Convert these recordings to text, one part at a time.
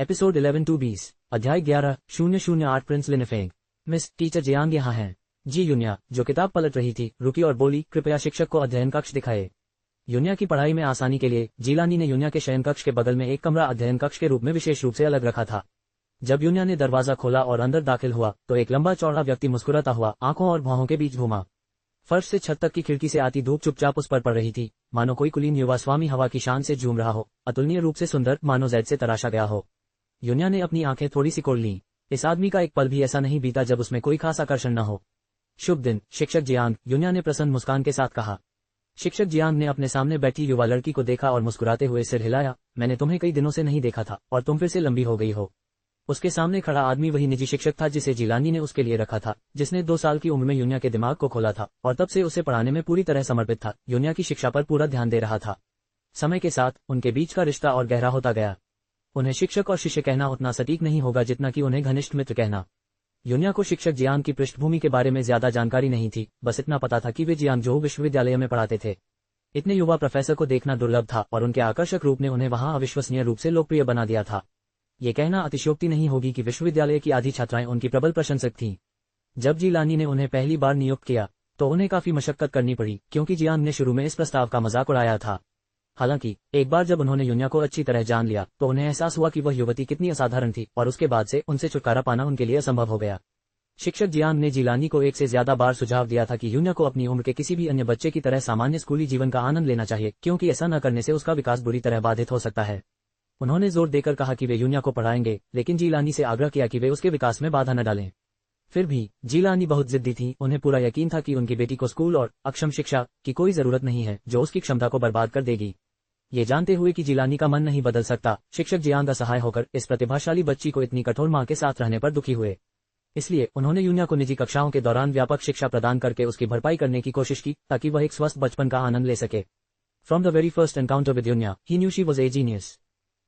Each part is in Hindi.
एपिसोड 11 टू 20, अध्याय 11, 008 Prince Linfeng. Miss teacher Jiang यहाँ हैं। जी यूनिया, जो किताब पलट रही थी, रुकी और बोली, कृपया शिक्षक को अध्ययन कक्ष दिखाए। यूनिया की पढ़ाई में आसानी के लिए जीलानी ने यूनिया के शयन कक्ष के बगल में एक कमरा अध्ययन कक्ष के रूप में विशेष रूप से अलग रखा था। जब यूनिया ने दरवाजा खोला और अंदर दाखिल हुआ तो एक लंबा चौड़ा व्यक्ति मुस्कुराता हुआ आंखों और भौहों के बीच घूमा। फर्श से छत तक की खिड़की से आती धूप चुपचाप उस पर पड़ रही थी, मानो कोई कुलीन युवा स्वामी हवा की शान से झूम रहा हो, अतुलनीय रूप से सुंदर, मानो जैद से तराशा गया हो। यूनिया ने अपनी आंखें थोड़ी सी खोल लीं। इस आदमी का एक पल भी ऐसा नहीं बीता जब उसमें कोई खास आकर्षण न हो। शुभ दिन, शिक्षक जियांग, यूनिया ने प्रसन्न मुस्कान के साथ कहा। शिक्षक जियांग ने अपने सामने बैठी युवा लड़की को देखा और मुस्कुराते हुए सिर हिलाया। मैंने तुम्हें कई दिनों से नहीं देखा था और तुम फिर से लंबी हो गई हो। उसके सामने खड़ा आदमी वही निजी शिक्षक था जिसे जिलानी ने उसके लिए रखा था, जिसने 2 साल की उम्र में यूनिया के दिमाग को खोला था और तब से उसे पढ़ाने में पूरी तरह समर्पित था, यूनिया की शिक्षा पर पूरा ध्यान दे रहा था। समय के साथ उनके बीच का रिश्ता और गहरा होता गया। उन्हें शिक्षक और शिष्य कहना उतना सटीक नहीं होगा जितना कि उन्हें घनिष्ठ मित्र कहना। यूनिया को शिक्षक जियांग की पृष्ठभूमि के बारे में ज्यादा जानकारी नहीं थी, बस इतना पता था कि वे जियांगजोऊ विश्वविद्यालय में पढ़ाते थे। इतने युवा प्रोफेसर को देखना दुर्लभ था और उनके आकर्षक रूप ने उन्हें वहां अविश्वसनीय रूप से लोकप्रिय बना दिया था। ये कहना अतिशयोक्ति नहीं होगी कि विश्वविद्यालय की आधी छात्राएं उनकी प्रबल प्रशंसक थीं। जब जिलानी ने उन्हें पहली बार नियुक्त किया तो उन्हें काफी मशक्कत करनी पड़ी, क्योंकि जियांग ने शुरू में इस प्रस्ताव का मजाक उड़ाया था। हालांकि एक बार जब उन्होंने यूनिया को अच्छी तरह जान लिया तो उन्हें एहसास हुआ कि वह युवती कितनी असाधारण थी और उसके बाद से उनसे छुटकारा पाना उनके लिए असंभव हो गया। शिक्षक जियांग ने जिलानी को एक से ज्यादा बार सुझाव दिया था कि यूनिया को अपनी उम्र के किसी भी अन्य बच्चे की तरह सामान्य स्कूली जीवन का आनंद लेना चाहिए, क्योंकि ऐसा न करने से उसका विकास बुरी तरह बाधित हो सकता है। उन्होंने जोर देकर कहा कि वे यूनिया को पढ़ाएंगे, लेकिन जिलानी से आग्रह किया कि वे उसके विकास में बाधा न डालें। फिर भी जिलानी बहुत जिद्दी थी। उन्हें पूरा यकीन था कि उनकी बेटी को स्कूल और अक्षम शिक्षा की कोई जरूरत नहीं है जो उसकी क्षमता को बर्बाद कर देगी। ये जानते हुए कि जिलानी का मन नहीं बदल सकता, शिक्षक जियांग असहाय होकर इस प्रतिभाशाली बच्ची को इतनी कठोर मां के साथ रहने पर दुखी हुए। इसलिए उन्होंने यूनिया को निजी कक्षाओं के दौरान व्यापक शिक्षा प्रदान करके उसकी भरपाई करने की कोशिश की, ताकि वह एक स्वस्थ बचपन का आनंद ले सके। From the very first encounter with यूनिया, he knew she was a genius.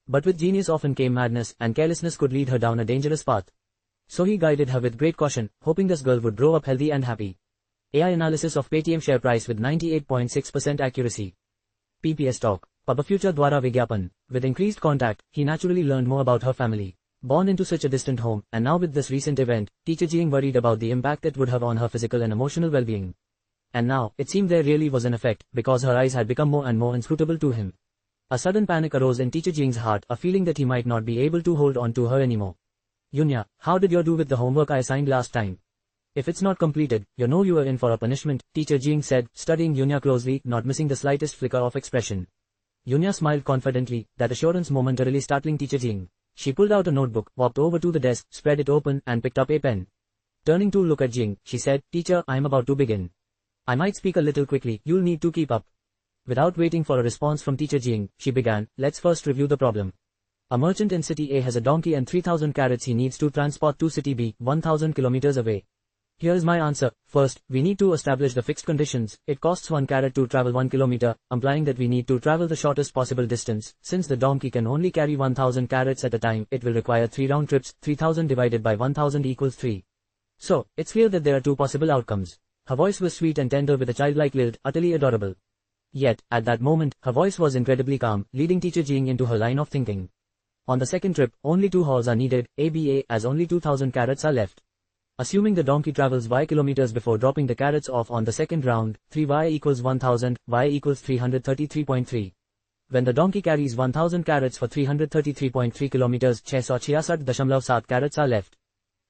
But with genius often came madness, and carelessness could lead her down a dangerous path. So he guided her with great caution, hoping this girl would grow up healthy and happy. AI analysis of Paytm share price with 98.6% accuracy. PPS talk. Papa Future द्वारा विज्ञापन. With increased contact, he naturally learned more about her family. Born into such a distant home, and now with this recent event, teacher Jiang worried about the impact it would have on her physical and emotional well-being. And now, it seemed there really was an effect, because her eyes had become more and more inscrutable to him. A sudden panic arose in teacher Jiang's heart, a feeling that he might not be able to hold on to her anymore. Yunya, how did you do with the homework I assigned last time? If it's not completed, you know you are in for a punishment, teacher Jiang said, studying Yunya closely, not missing the slightest flicker of expression. Yunya smiled confidently, that assurance momentarily startling teacher Jiang. She pulled out a notebook, walked over to the desk, spread it open, and picked up a pen. Turning to look at Jiang, she said, Teacher, I am about to begin. I might speak a little quickly, you'll need to keep up. Without waiting for a response from teacher Jiang, she began, let's first review the problem. A merchant in city A has a donkey and 3,000 carrots he needs to transport to city B, 1,000 kilometers away. Here's my answer. First, we need to establish the fixed conditions. It costs 1 carrot to travel 1 kilometer, implying that we need to travel the shortest possible distance. Since the donkey can only carry 1,000 carrots at a time, it will require 3 round trips. 3,000 divided by 1,000 equals 3. So, it's clear that there are 2 possible outcomes. Her voice was sweet and tender with a childlike lilt, utterly adorable. Yet, at that moment, her voice was incredibly calm, leading teacher Jiang into her line of thinking. On the second trip, only 2 hauls are needed, ABA, as only 2,000 carrots are left. Assuming the donkey travels y kilometers before dropping the carrots off on the second round, 3y equals 1,000, y equals 333.3. When the donkey carries 1,000 carrots for 333.3 kilometers, 666.7 carrots are left.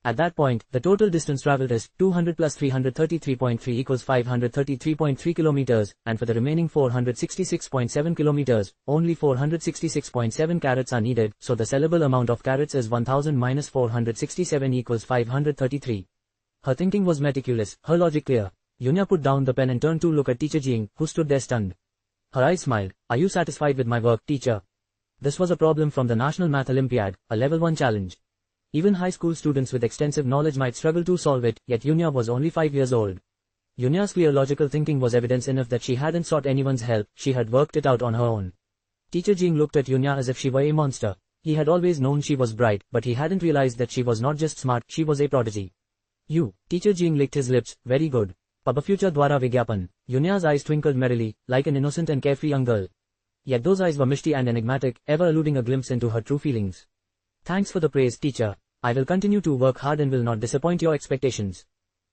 At that point, the total distance traveled is 200 plus 333.3 equals 533.3 kilometers, and for the remaining 466.7 kilometers, only 466.7 carrots are needed, so the sellable amount of carrots is 1000 minus 467 equals 533. Her thinking was meticulous, her logic clear. Yunya put down the pen and turned to look at teacher Jiang, who stood there stunned. Her eyes smiled. Are you satisfied with my work, teacher? This was a problem from the National Math Olympiad, a level 1 challenge. Even high school students with extensive knowledge might struggle to solve it, yet Yunya was only 5 years old. Yunya's clear logical thinking was evidence enough that she hadn't sought anyone's help, she had worked it out on her own. Teacher Jiang looked at Yunya as if she were a monster. He had always known she was bright, but he hadn't realized that she was not just smart, she was a prodigy. You, teacher Jiang licked his lips, very good. Papa Future द्वारा विज्ञापन. Yunya's eyes twinkled merrily, like an innocent and carefree young girl. Yet those eyes were misty and enigmatic, ever eluding a glimpse into her true feelings. Thanks for the praise, teacher. I will continue to work hard and will not disappoint your expectations.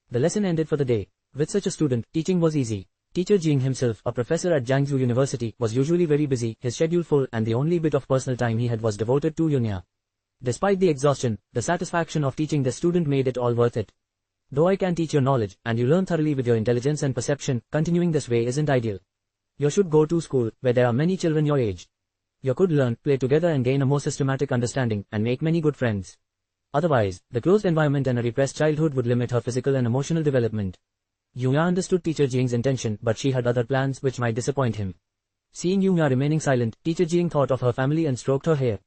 The lesson ended for the day. With such a student, teaching was easy. Teacher Jing himself, a professor at Jiangsu University, was usually very busy, his schedule full, and the only bit of personal time he had was devoted to Yunya. Despite the exhaustion, the satisfaction of teaching the student made it all worth it. Though I can teach your knowledge, and you learn thoroughly with your intelligence and perception, continuing this way isn't ideal. You should go to school, where there are many children your age. You could learn, play together and gain a more systematic understanding, and make many good friends. Otherwise, the closed environment and a repressed childhood would limit her physical and emotional development. Yunya understood Teacher Jing's intention, but she had other plans which might disappoint him. Seeing Yunya remaining silent, Teacher Jing thought of her family and stroked her hair.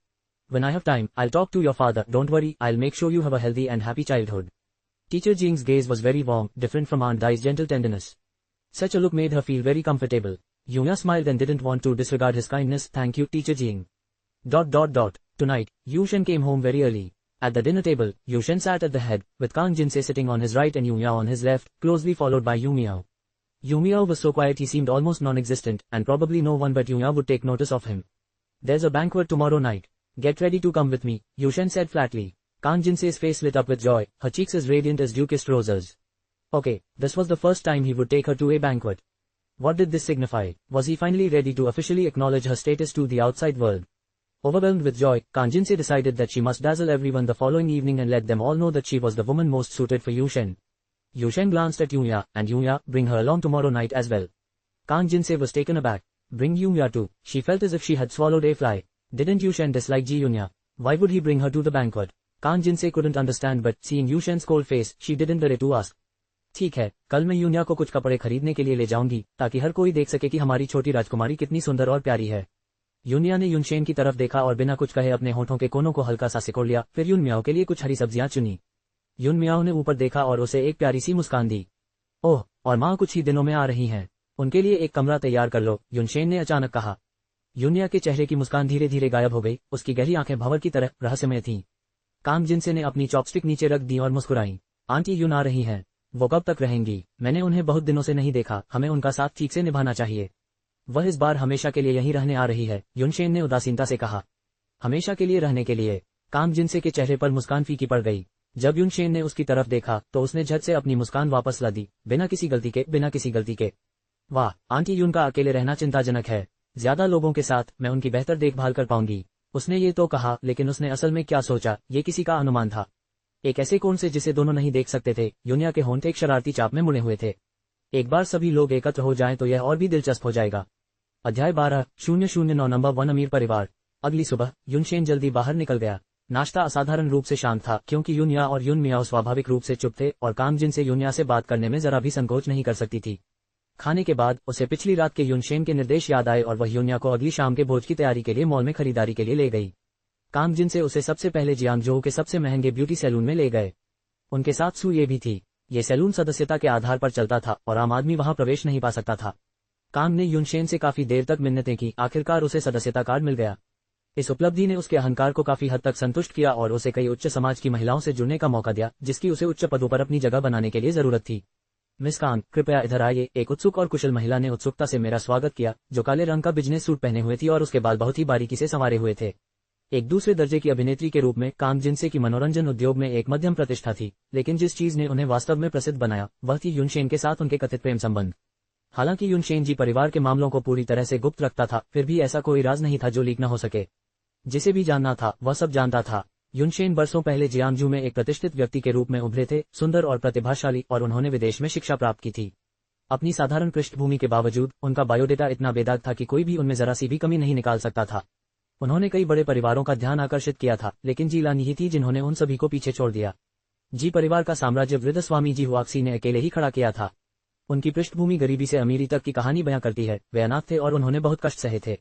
When I have time, I'll talk to your father, don't worry, I'll make sure you have a healthy and happy childhood. Teacher Jing's gaze was very warm, different from Aunt Dai's gentle tenderness. Such a look made her feel very comfortable. Yunya smiled and didn't want to disregard his kindness. Thank you, Teacher Jing. Tonight, Yu Shen came home very early. At the dinner table, Yu Shen sat at the head, with Kang Jinsei sitting on his right and Yunya on his left, closely followed by Yu Miao. Yu Miao was so quiet he seemed almost non-existent, and probably no one but Yunya would take notice of him. There's a banquet tomorrow night. Get ready to come with me, Yu Shen said flatly. Kang Jinsei's face lit up with joy, her cheeks as radiant as dew-kissed roses. Okay, this was the first time he would take her to a banquet. What did this signify? Was he finally ready to officially acknowledge her status to the outside world? Overwhelmed with joy, Kang Jinsei decided that she must dazzle everyone the following evening and let them all know that she was the woman most suited for Yu Shen. Yu Shen glanced at Yunya, and Yunya, bring her along tomorrow night as well. Kang Jinsei was taken aback. Bring Yunya too. She felt as if she had swallowed a fly. Didn't Yu Shen dislike Ji Yunya? Why would he bring her to the banquet? Kang Jinsei couldn't understand, but seeing Yu Shen's cold face, she didn't dare to ask. ठीक है, कल मैं यून्या को कुछ कपड़े खरीदने के लिए ले जाऊंगी, ताकि हर कोई देख सके कि हमारी छोटी राजकुमारी कितनी सुंदर और प्यारी है। यून्या ने युनशेन की तरफ देखा और बिना कुछ कहे अपने होठों के कोनों को हल्का सा सिकोड़ लिया, फिर युन मियाओ के लिए कुछ हरी सब्जियां चुनी। युन मियाओ ने ऊपर देखा और उसे एक प्यारी सी मुस्कान दी। ओह, और माँ कुछ ही दिनों में आ रही हैं। उनके लिए एक कमरा तैयार कर लो, युनशेन ने अचानक कहा। यून्या के चेहरे की मुस्कान धीरे धीरे गायब हो गई, उसकी गहरी आंखें भंवर की तरह रहस्यमय थीं। कांग जिनसे ने अपनी चॉपस्टिक नीचे रख दी और मुस्कुराई। आंटी यून आ रही हैं। वो कब तक रहेंगी? मैंने उन्हें बहुत दिनों से नहीं देखा, हमें उनका साथ ठीक से निभाना चाहिए। वह इस बार हमेशा के लिए यहीं रहने आ रही है, युनशेन ने उदासीनता से कहा। हमेशा के लिए रहने के लिए? कांग जिनसे के चेहरे पर मुस्कान फीकी पड़ गई। जब युनशेन ने उसकी तरफ देखा तो उसने झट से अपनी मुस्कान वापस ला दी, बिना किसी गलती के। वाह, आंटी यून का अकेले रहना चिंताजनक है। ज्यादा लोगों के साथ मैं उनकी बेहतर देखभाल कर पाऊंगी। उसने ये तो कहा, लेकिन उसने असल में क्या सोचा, ये किसी का अनुमान था। एक ऐसे कोण से जिसे दोनों नहीं देख सकते थे। यून्या के होंठ एक शरारती चाप में मुड़े हुए थे। एक बार सभी लोग एकत्र हो जाएं तो यह और भी दिलचस्प हो जाएगा। अध्याय 12:009 नंबर 1 अमीर परिवार। अगली सुबह युनशेन जल्दी बाहर निकल गया। नाश्ता असाधारण रूप से शांत था, क्योंकि यून्या और युन मियाओ स्वाभाविक रूप से चुप थे और कांग जिनसे यून्या से बात करने में जरा भी संकोच नहीं कर सकती थी। खाने के बाद उसे पिछली रात के युनशेन के निर्देश याद आए और वह यून्या को अगली शाम के भोज की तैयारी के लिए मॉल में खरीदारी के लिए ले गई। कांग जिनसे उसे सबसे पहले जियांगजोऊ के सबसे महंगे ब्यूटी सैलून में ले गए। उनके साथ सू ये भी थी। ये सैलून सदस्यता के आधार पर चलता था और आम आदमी वहां प्रवेश नहीं पा सकता था। कांग ने युनशेन से काफी देर तक मिन्नतें की, आखिरकार उसे सदस्यता कार्ड मिल गया। इस उपलब्धि ने उसके अहंकार को काफी हद तक संतुष्ट किया और उसे कई उच्च समाज की महिलाओं से जुड़ने का मौका दिया, जिसकी उसे उच्च पदों पर अपनी जगह बनाने के लिए जरूरत थी। मिस कांग, कृपया इधर आइए, एक उत्सुक और कुशल महिला ने उत्सुकता से मेरा स्वागत किया, जो काले रंग का बिजनेस सूट पहने हुए थी और उसके बाल बहुत ही बारीकी से संवारे हुए थे। एक दूसरे दर्जे की अभिनेत्री के रूप में कांग जिनसे की मनोरंजन उद्योग में एक मध्यम प्रतिष्ठा थी, लेकिन जिस चीज ने उन्हें वास्तव में प्रसिद्ध बनाया वह थी युनशेन के साथ उनके कथित प्रेम संबंध। हालांकि युनशेन जी परिवार के मामलों को पूरी तरह से गुप्त रखता था, फिर भी ऐसा कोई राज नहीं था जो लीक न हो सके। जिसे भी जानना था वह सब जानता था। युनशेन बरसों पहले जियांगजू में एक प्रतिष्ठित व्यक्ति के रूप में उभरे थे, सुंदर और प्रतिभाशाली, और उन्होंने विदेश में शिक्षा प्राप्त की थी। अपनी साधारण पृष्ठभूमि के बावजूद उनका बायोडेटा इतना बेदाग था कि कोई भी उनमें जरा सी भी कमी नहीं निकाल सकता था। उन्होंने कई बड़े परिवारों का ध्यान आकर्षित किया था, लेकिन जी लानी ही थी जिन्होंने उन सभी को पीछे छोड़ दिया। जी परिवार का साम्राज्य वृद्ध स्वामी जी हुआक्सी ने अकेले ही खड़ा किया था। उनकी पृष्ठभूमि गरीबी से अमीरी तक की कहानी बयां करती है। वे अनाथ थे और उन्होंने बहुत कष्ट सहे थे।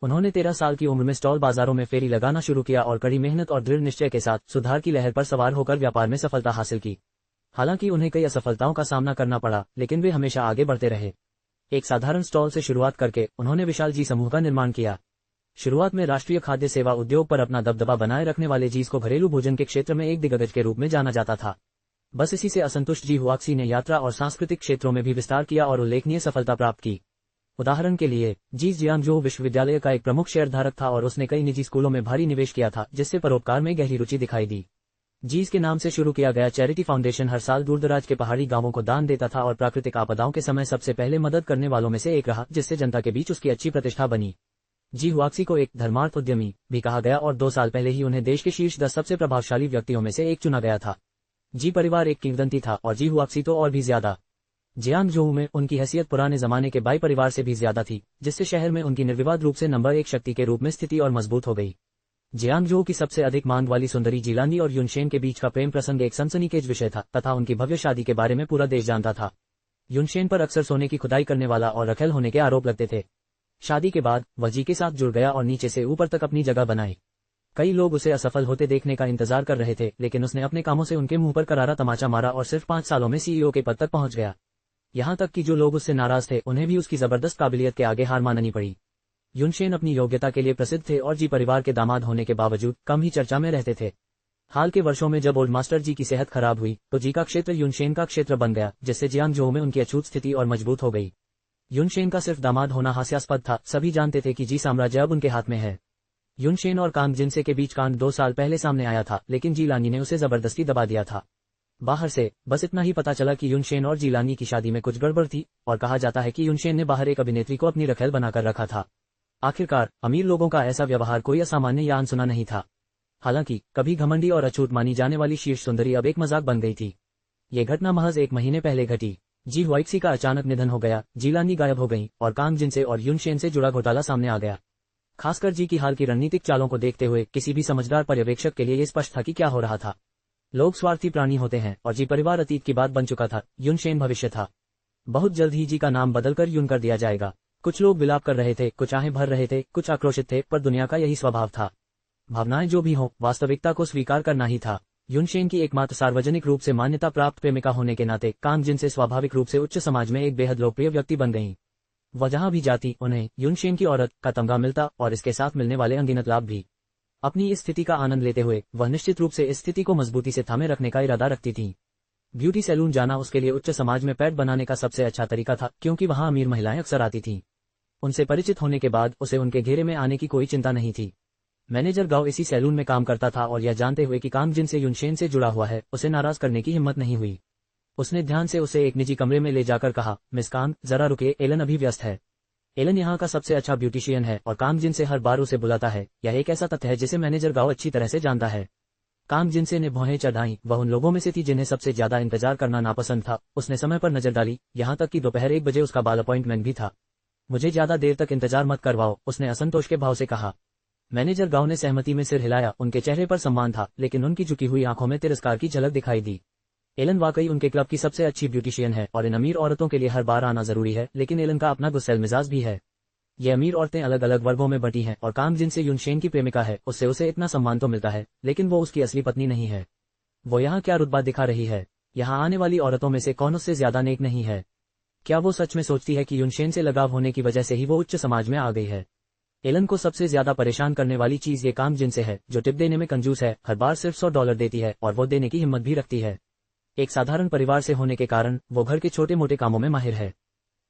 उन्होंने 13 साल की उम्र में स्टॉल बाजारों में फेरी लगाना शुरू किया और कड़ी मेहनत और दृढ़ निश्चय के साथ सुधार की लहर पर सवार होकर व्यापार में सफलता हासिल की। हालांकि उन्हें कई असफलताओं का सामना करना पड़ा, लेकिन वे हमेशा आगे बढ़ते रहे। एक साधारण स्टॉल से शुरुआत करके उन्होंने विशाल जी समूह का निर्माण किया। शुरुआत में राष्ट्रीय खाद्य सेवा उद्योग पर अपना दबदबा बनाए रखने वाले जीज को घरेलू भोजन के क्षेत्र में एक दिग्गज के रूप में जाना जाता था। बस इसी से असंतुष्ट जी हुआक्सी ने यात्रा और सांस्कृतिक क्षेत्रों में भी विस्तार किया और उल्लेखनीय सफलता प्राप्त की। उदाहरण के लिए, जी जियांगजो विश्वविद्यालय का एक प्रमुख शेयरधारक था और उसने कई निजी स्कूलों में भारी निवेश किया था, जिससे परोपकार में गहरी रुचि दिखाई दी। जीस के नाम से शुरू किया गया चैरिटी फाउंडेशन हर साल दूरदराज के पहाड़ी गांवों को दान देता था और प्राकृतिक आपदाओं के समय सबसे पहले मदद करने वालों में से एक रहा, जिससे जनता के बीच उसकी अच्छी प्रतिष्ठा बनी। जी हुआक्सी को एक धर्मार्थ उद्यमी भी कहा गया और 2 साल पहले ही उन्हें देश के शीर्ष 10 सबसे प्रभावशाली व्यक्तियों में से एक चुना गया था। जी परिवार एक किंवदंती था और जी हुआक्सी तो और भी ज्यादा। जियांगजोऊ में उनकी हैसियत पुराने जमाने के बाई परिवार से भी ज्यादा थी, जिससे शहर में उनकी निर्विवाद रूप से नंबर 1 शक्ति के रूप में स्थिति और मजबूत हो गई। जियांगजोऊ की सबसे अधिक मांग वाली सुंदरी जीलानी और युनशेन के बीच का प्रेम प्रसंग एक सनसनीखेज विषय था तथा उनकी भव्य शादी के बारे में पूरा देश जानता था। युनशेन पर अक्सर सोने की खुदाई करने वाला और रखेल होने के आरोप लगते थे। शादी के बाद वह जी के साथ जुड़ गया और नीचे से ऊपर तक अपनी जगह बनाई। कई लोग उसे असफल होते देखने का इंतजार कर रहे थे, लेकिन उसने अपने कामों से उनके मुंह पर करारा तमाचा मारा और सिर्फ 5 सालों में सीईओ के पद तक पहुंच गया। यहां तक कि जो लोग उससे नाराज थे उन्हें भी उसकी जबरदस्त काबिलियत के आगे हार माननी पड़ी। युनशेन अपनी योग्यता के लिए प्रसिद्ध थे और जी परिवार के दामाद होने के बावजूद कम ही चर्चा में रहते थे। हाल के वर्षों में जब ओल्ड मास्टर जी की सेहत खराब हुई तो जी का क्षेत्र युनशेन का क्षेत्र बन गया, जिससे जियांगजोऊ में उनकी अछूत स्थिति और मजबूत हो गई। युनशेन का सिर्फ दामाद होना हास्यास्पद था, सभी जानते थे कि जी साम्राज्य अब उनके हाथ में है। युनशेन और कांग जिनसे के बीच कांड 2 साल पहले सामने आया था, लेकिन जीलानी ने उसे जबरदस्ती दबा दिया था। बाहर से बस इतना ही पता चला कि युनशेन और जीलानी की शादी में कुछ गड़बड़ थी और कहा जाता है कि युनशेन ने बाहर एक अभिनेत्री को अपनी रखेल बनाकर रखा था। आखिरकार अमीर लोगों का ऐसा व्यवहार कोई असामान्य या अनसुना नहीं था। हालांकि कभी घमंडी और अछूत मानी जाने वाली शीर्ष सुंदरी अब एक मजाक बन गई थी। ये घटना महज 1 महीने पहले घटी। जी हुआक्सी का अचानक निधन हो गया, जीलानी गायब हो गई और कांग जिनसे और युनशेन से जुड़ा घोटाला सामने आ गया। खासकर जी की हाल की रणनीतिक चालों को देखते हुए किसी भी समझदार पर्यवेक्षक के लिए ये स्पष्ट था कि क्या हो रहा था। लोग स्वार्थी प्राणी होते हैं और जी परिवार अतीत की बात बन चुका था, युनशेन भविष्य था। बहुत जल्द ही जी का नाम बदलकर युन कर दिया जाएगा। कुछ लोग विलाप कर रहे थे, कुछ आहें भर रहे थे, कुछ आक्रोशित थे, पर दुनिया का यही स्वभाव था। भावनाएं जो भी हों, वास्तविकता को स्वीकार करना ही था। युनशेन की एकमात्र सार्वजनिक रूप से मान्यता प्राप्त प्रेमिका होने के नाते कांग जिनसे स्वाभाविक रूप से उच्च समाज में एक बेहद लोकप्रिय व्यक्ति बन गईं। वह जहां भी जाती उन्हें युनशेन की औरत का तमगा मिलता और इसके साथ मिलने वाले अनगिनत लाभ भी। अपनी इस स्थिति का आनंद लेते हुए वह निश्चित रूप से इस स्थिति को मजबूती से थामे रखने का इरादा रखती थी। ब्यूटी सैलून जाना उसके लिए उच्च समाज में पैठ बनाने का सबसे अच्छा तरीका था, क्योंकि वहां अमीर महिलाएं अक्सर आती थीं। उनसे परिचित होने के बाद उसे उनके घेरे में आने की कोई चिंता नहीं थी। मैनेजर गाओ इसी सैलून में काम करता था और यह जानते हुए कि कांग जिनसे युनशेन से जुड़ा हुआ है, उसे नाराज करने की हिम्मत नहीं हुई। उसने ध्यान से उसे एक निजी कमरे में ले जाकर कहा, मिस कांग, जरा रुके, एलन अभी व्यस्त है। एलन यहाँ का सबसे अच्छा ब्यूटिशियन है और कांग जिनसे हर बार उसे बुलाता है। यह एक ऐसा तथ्य है जिसे मैनेजर गाओ अच्छी तरह से जानता है। कांग जिनसे ने भौहें चढ़ाई। वह उन लोगों में से थी जिन्हें सबसे ज्यादा इंतजार करना नापसंद था। उसने समय पर नजर डाली, यहाँ तक कि दोपहर 1 बजे उसका बाल अपॉइंटमेंट भी था। मुझे ज्यादा देर तक इंतजार मत करवाओ, उसने असंतोष के भाव से कहा। मैनेजर गाओ ने सहमति में सिर हिलाया। उनके चेहरे पर सम्मान था, लेकिन उनकी झुकी हुई आंखों में तिरस्कार की झलक दिखाई दी। एलन वाकई उनके क्लब की सबसे अच्छी ब्यूटिशियन है और इन अमीर औरतों के लिए हर बार आना जरूरी है, लेकिन एलन का अपना गुस्सैल मिजाज भी है। ये अमीर औरतें अलग अलग वर्गों में बंटी हैं और कांग जिनसे युनशेन की प्रेमिका है, उससे उसे इतना सम्मान तो मिलता है, लेकिन वो उसकी असली पत्नी नहीं है। वो यहाँ क्या रुतबा दिखा रही है? यहाँ आने वाली औरतों में से कौन उससे ज्यादा नेक नहीं है? क्या वो सच में सोचती है कि युनशेन से लगाव होने की वजह से ही वो उच्च समाज में आ गई है? एलन को सबसे ज्यादा परेशान करने वाली चीज ये कांग जिनसे है, जो टिप देने में कंजूस है, हर बार सिर्फ $100 देती है और वो देने की हिम्मत भी रखती है। एक साधारण परिवार से होने के कारण वो घर के छोटे मोटे कामों में माहिर है।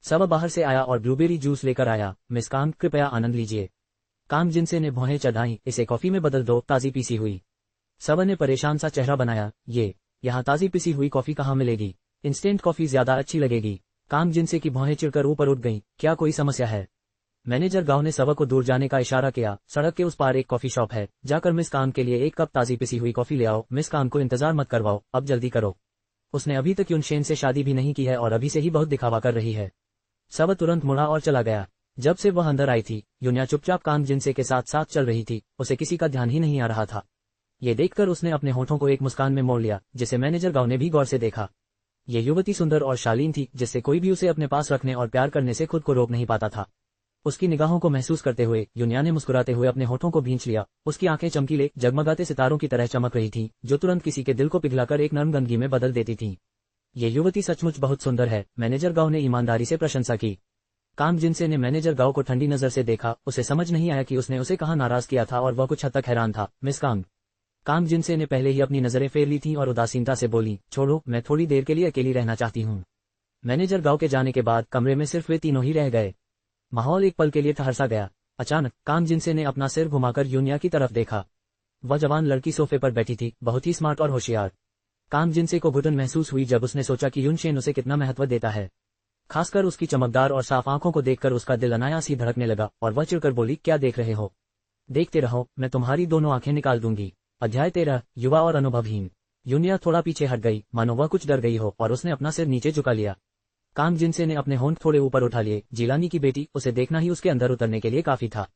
सब बाहर से आया और ब्लूबेरी जूस लेकर आया। मिस कांग, कृपया आनंद लीजिए। कांग जिनसे ने भौहें चढ़ाई। इसे कॉफी में बदल दो, ताजी पीसी हुई। सब ने परेशान सा चेहरा बनाया। यहाँ ताजी पिसी हुई कॉफी कहाँ मिलेगी? इंस्टेंट कॉफी ज्यादा अच्छी लगेगी। कांग जिनसे की भौहें चिढ़कर ऊपर उठ गईं। क्या कोई समस्या है? मैनेजर गांव ने सबा को दूर जाने का इशारा किया। सड़क के उस पार एक कॉफी शॉप है, जाकर मिस कांग के लिए 1 कप ताजी पिसी हुई कॉफी ले आओ। मिस कांग को इंतजार मत करवाओ, अब जल्दी करो। उसने अभी तक युनशेन से शादी भी नहीं की है और अभी से ही बहुत दिखावा कर रही है। सब तुरंत मुड़ा और चला गया। जब से वह अंदर आई थी, युन्या चुपचाप कांग जिनसे के साथ साथ चल रही थी। उसे किसी का ध्यान ही नहीं आ रहा था। ये देखकर उसने अपने होठों को एक मुस्कान में मोड़ लिया, जिसे मैनेजर गांव ने भी गौर से देखा। ये युवती सुंदर और शालीन थी, जिससे कोई भी उसे अपने पास रखने और प्यार करने से खुद को रोक नहीं पाता था। उसकी निगाहों को महसूस करते हुए युन्या ने मुस्कुराते हुए अपने होठों को भींच लिया। उसकी आंखें चमकीले, जगमगाते सितारों की तरह चमक रही थीं, जो तुरंत किसी के दिल को पिघलाकर एक नर्म गंदगी में बदल देती थीं। ये युवती सचमुच बहुत सुंदर है, मैनेजर गांव ने ईमानदारी से प्रशंसा की। कांग जिनसे ने मैनेजर गांव को ठंडी नजर से देखा। उसे समझ नहीं आया कि उसने उसे कहाँ नाराज किया था और वह कुछ हद तक हैरान था। Miss Kong. कांग जिनसे ने पहले ही अपनी नजरें फेर ली थीं और उदासीनता से बोली, छोड़ो, मैं थोड़ी देर के लिए अकेली रहना चाहती हूँ। मैनेजर गांव के जाने के बाद कमरे में सिर्फ वे तीनों ही रह गए। माहौल एक पल के लिए ठहर सा गया। अचानक काम जिनसे ने अपना सिर घुमाकर यूनिया की तरफ देखा। वह जवान लड़की सोफे पर बैठी थी, बहुत ही स्मार्ट और होशियार। काम जिनसे को घुटन महसूस हुई जब उसने सोचा कि युनशेन उसे कितना महत्व देता है। खासकर उसकी चमकदार और साफ आंखों को देखकर उसका दिल अनायास ही धड़कने लगा और वह चिढ़कर बोली, क्या देख रहे हो? देखते रहो, मैं तुम्हारी दोनों आंखें निकाल दूंगी। अध्याय 13, युवा और अनुभवहीन। यूनिया थोड़ा पीछे हट गई, मानो वह कुछ डर गई हो, और उसने अपना सिर नीचे झुका लिया। काम जिनसे ने अपने होंठ थोड़े ऊपर उठा लिए। जिलानी की बेटी, उसे देखना ही उसके अंदर उतरने के लिए काफी था।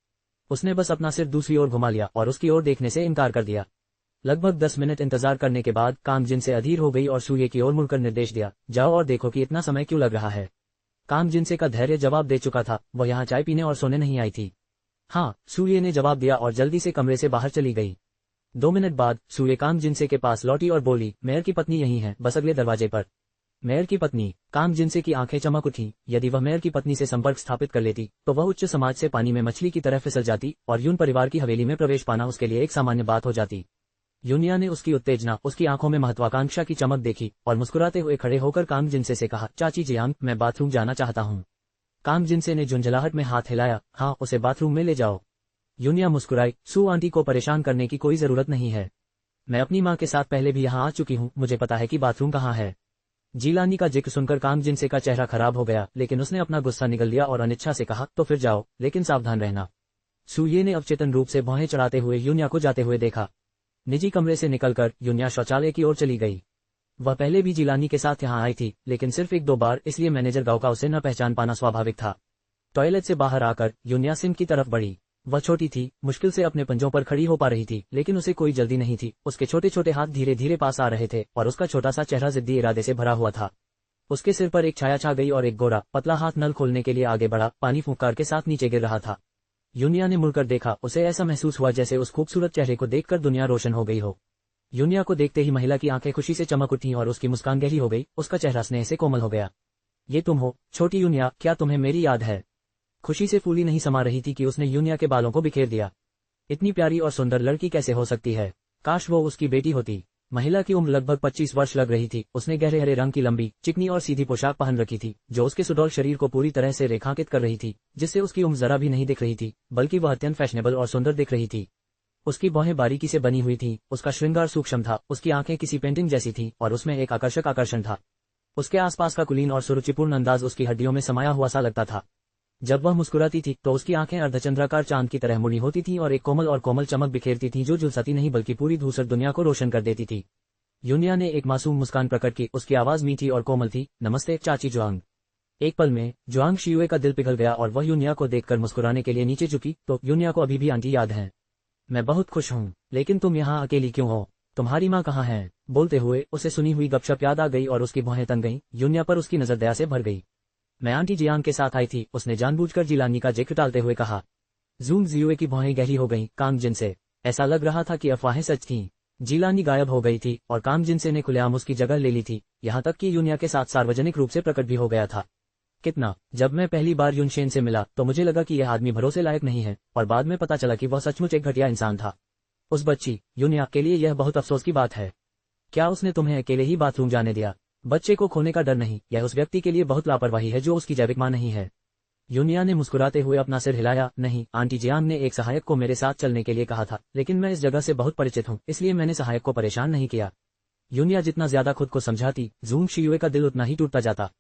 उसने बस अपना सिर दूसरी ओर घुमा लिया और उसकी ओर देखने से इनकार कर दिया। लगभग 10 मिनट इंतजार करने के बाद काम जिनसे अधीर हो गई और सूर्य की ओर मुड़कर निर्देश दिया, जाओ और देखो कि इतना समय क्यों लग रहा है। काम जिनसे का धैर्य जवाब दे चुका था, वह यहाँ चाय पीने और सोने नहीं आई थी। हाँ, सूर्य ने जवाब दिया और जल्दी से कमरे से बाहर चली गई। 2 मिनट बाद सूर्य काम जिनसे के पास लौटी और बोली, मेयर की पत्नी यहीं है, बस अगले दरवाजे पर। मेयर की पत्नी? काम जिनसे की आंखें चमक उठी। यदि वह मेयर की पत्नी से संपर्क स्थापित कर लेती तो वह उच्च समाज से पानी में मछली की तरह फिसल जाती और यून परिवार की हवेली में प्रवेश पाना उसके लिए एक सामान्य बात हो जाती। यूनिया ने उसकी उत्तेजना, उसकी आंखों में महत्वाकांक्षा की चमक देखी और मुस्कुराते हुए खड़े होकर काम जिनसे से कहा, चाची जियांग, मैं बाथरूम जाना चाहता हूँ। काम जिनसे ने झुंझलाहट में हाथ हिलाया, हाँ, उसे बाथरूम में ले जाओ। यूनिया मुस्कुराई, सू आंटी को परेशान करने की कोई जरूरत नहीं है। मैं अपनी माँ के साथ पहले भी यहाँ आ चुकी हूँ, मुझे पता है कि बाथरूम कहाँ है। जीलानी का जिक्र सुनकर काम जिनसे का चेहरा खराब हो गया, लेकिन उसने अपना गुस्सा निगल लिया और अनिच्छा से कहा, तो फिर जाओ, लेकिन सावधान रहना। सूर्य ने अवचेतन रूप से भौहें चढ़ाते हुए यूनिया को जाते हुए देखा। निजी कमरे से निकलकर यूनिया शौचालय की ओर चली गई। वह पहले भी जिलानी के साथ यहाँ आई थी, लेकिन सिर्फ 1-2 बार, इसलिए मैनेजर गांव का उसे न पहचान पाना स्वाभाविक था। टॉयलेट से बाहर आकर यूनिया सिंक की तरफ बढ़ी। वह छोटी थी, मुश्किल से अपने पंजों पर खड़ी हो पा रही थी, लेकिन उसे कोई जल्दी नहीं थी। उसके छोटे छोटे हाथ धीरे धीरे पास आ रहे थे और उसका छोटा सा चेहरा जिद्दी इरादे से भरा हुआ था। उसके सिर पर एक छाया छा गई और एक गोरा पतला हाथ नल खोलने के लिए आगे बढ़ा, पानी फुंकार के साथ नीचे गिर रहा था। यूनिया ने मुड़कर देखा, उसे ऐसा महसूस हुआ जैसे उस खूबसूरत चेहरे को देखकर दुनिया रोशन हो गई हो। यूनिया को देखते ही महिला की आंखें खुशी से चमक उठी और उसकी मुस्कान गहरी हो गई, उसका चेहरा स्नेह से कोमल हो गया। ये तुम हो, छोटी यूनिया, क्या तुम्हें मेरी याद है? खुशी से फूली नहीं समा रही थी कि उसने यूनिया के बालों को बिखेर दिया। इतनी प्यारी और सुंदर लड़की कैसे हो सकती है? काश वो उसकी बेटी होती। महिला की उम्र लगभग 25 वर्ष लग रही थी। उसने गहरे हरे रंग की लंबी, चिकनी और सीधी पोशाक पहन रखी थी, जो उसके सुडौल शरीर को पूरी तरह से रेखांकित कर रही थी, जिससे उसकी उम्र जरा भी नहीं दिख रही थी, बल्कि वह अत्यंत फैशनेबल और सुंदर दिख रही थी। उसकी बाहें बारीकी से बनी हुई थी, उसका श्रृंगार सूक्ष्म था, उसकी आंखें किसी पेंटिंग जैसी थी और उसमें एक आकर्षक आकर्षण था। उसके आसपास का कुलीन और सुरुचिपूर्ण अंदाज उसकी हड्डियों में समाया हुआ सा लगता था। जब वह मुस्कुराती थी तो उसकी आंखें अर्धचंद्राकार चांद की तरह मुड़ी होती थीं और एक कोमल चमक बिखेरती थीं जो झुलसाती नहीं बल्कि पूरी धूसर दुनिया को रोशन कर देती थी। यूनिया ने एक मासूम मुस्कान प्रकट की, उसकी आवाज मीठी और कोमल थी, नमस्ते चाची जुआंग। एक पल में जुआंग शियुए का दिल पिघल गया और वह यूनिया को देखकर मुस्कुराने के लिए नीचे झुकी। तो यूनिया को अभी भी आंटी याद है? मैं बहुत खुश हूँ, लेकिन तुम यहाँ अकेली क्यों हो? तुम्हारी माँ कहाँ है? बोलते हुए उसे सुनी हुई गपशप याद आ गई और उसकी भौहें तन गईं। यूनिया पर उसकी नजर दया से भर गई। मैं आंटी जियांग के साथ आई थी, उसने जानबूझकर जिलानी का जिक्र टालते हुए कहा। जूंग जियुए की भौहें गहरी हो गईं। काम जिनसे, ऐसा लग रहा था कि अफवाहें सच थीं। जिलानी गायब हो गई थी और काम जिनसे ने खुलेआम उसकी जगह ले ली थी, यहाँ तक कि यूनिया के साथ सार्वजनिक रूप से प्रकट भी हो गया था। कितना, जब मैं पहली बार युनशेन से मिला तो मुझे लगा कि यह आदमी भरोसे लायक नहीं है, और बाद में पता चला कि वह सचमुच एक घटिया इंसान था। उस बच्ची यूनिया के लिए यह बहुत अफसोस की बात है। क्या उसने तुम्हें अकेले ही बाथरूम जाने दिया? बच्चे को खोने का डर नहीं, यह उस व्यक्ति के लिए बहुत लापरवाही है जो उसकी जैविक मां नहीं है। यूनिया ने मुस्कुराते हुए अपना सिर हिलाया। नहीं, आंटी जियांग ने एक सहायक को मेरे साथ चलने के लिए कहा था, लेकिन मैं इस जगह से बहुत परिचित हूँ, इसलिए मैंने सहायक को परेशान नहीं किया। यूनिया जितना ज्यादा खुद को समझाती, जूंग शियुए का दिल उतना ही टूटता जाता।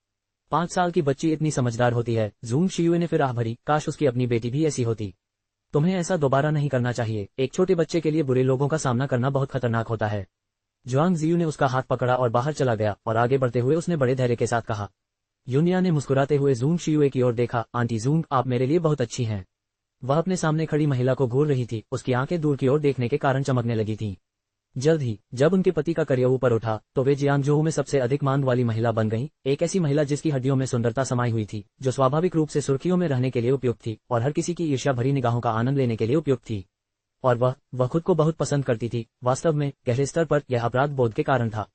5 साल की बच्ची इतनी समझदार होती है। जूंग शियुए ने फिर आह भरी, काश उसकी अपनी बेटी भी ऐसी होती। तुम्हें ऐसा दोबारा नहीं करना चाहिए। एक छोटे बच्चे के लिए बुरे लोगों का सामना करना बहुत खतरनाक होता है। जुआंग जियू ने उसका हाथ पकड़ा और बाहर चला गया, और आगे बढ़ते हुए उसने बड़े धैर्य के साथ कहा। यूनिया ने मुस्कुराते हुए जूंग शियुए की ओर देखा। आंटी जूंग, आप मेरे लिए बहुत अच्छी हैं। वह अपने सामने खड़ी महिला को घूर रही थी, उसकी आंखें दूर की ओर देखने के कारण चमकने लगी थीं। जल्द ही जब उनके पति का करियर ऊपर उठा तो वे जियांगजोऊ में सबसे अधिक मांग वाली महिला बन गईं, एक ऐसी महिला जिसकी हड्डियों में सुंदरता समाई हुई थी, जो स्वाभाविक रूप से सुर्खियों में रहने के लिए उपयुक्त थी और हर किसी की ईर्ष्या भरी निगाहों का आनंद लेने के लिए उपयुक्त थी। और वह खुद को बहुत पसंद करती थी। वास्तव में गहरे स्तर पर यह अपराध बोध के कारण था।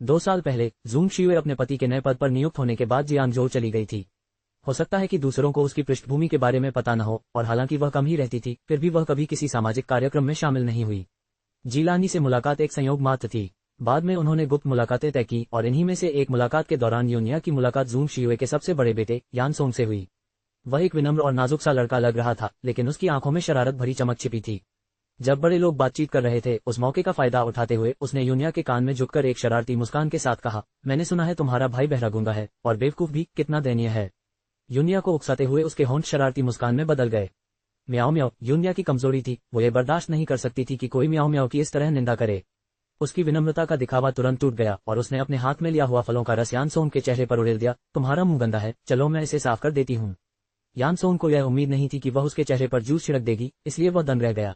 2 साल पहले जूंग शियुए अपने पति के नए पद पर नियुक्त होने के बाद जियांगजोऊ चली गई थी। हो सकता है कि दूसरों को उसकी पृष्ठभूमि के बारे में पता न हो, और हालांकि वह कम ही रहती थी, फिर भी वह कभी किसी सामाजिक कार्यक्रम में शामिल नहीं हुई। जिलानी से मुलाकात एक संयोग मात्र थी। बाद में उन्होंने गुप्त मुलाकातें तय की, और इन्हीं में से एक मुलाकात के दौरान यूनिया की मुलाकात जूंग शियुए के सबसे बड़े बेटे यान सोंग से हुई। वह एक विनम्र और नाजुक सा लड़का लग रहा था, लेकिन उसकी आंखों में शरारत भरी चमक छिपी थी। जब बड़े लोग बातचीत कर रहे थे, उस मौके का फायदा उठाते हुए उसने यूनिया के कान में झुककर एक शरारती मुस्कान के साथ कहा, मैंने सुना है तुम्हारा भाई बहरा गूंगा है, और बेवकूफ भी, कितना दयनीय है। यूनिया को उकसाते हुए उसके होंठ शरारती मुस्कान में बदल गए। म्याओ म्याओ यूनिया की कमजोरी थी, वो ये बर्दाश्त नहीं कर सकती थी कि कोई म्याओ म्याओ की इस तरह निंदा करे। उसकी विनम्रता का दिखावा तुरंत टूट गया और उसने अपने हाथ में लिया हुआ फलों का रस यानसोंग के चेहरे पर उड़ेल दिया। तुम्हारा मुंह गंदा है, चलो मैं इसे साफ कर देती हूँ। यानसोंग को यह उम्मीद नहीं थी कि वह उसके चेहरे पर जूस छिड़क देगी, इसलिए वह दंग रह गया।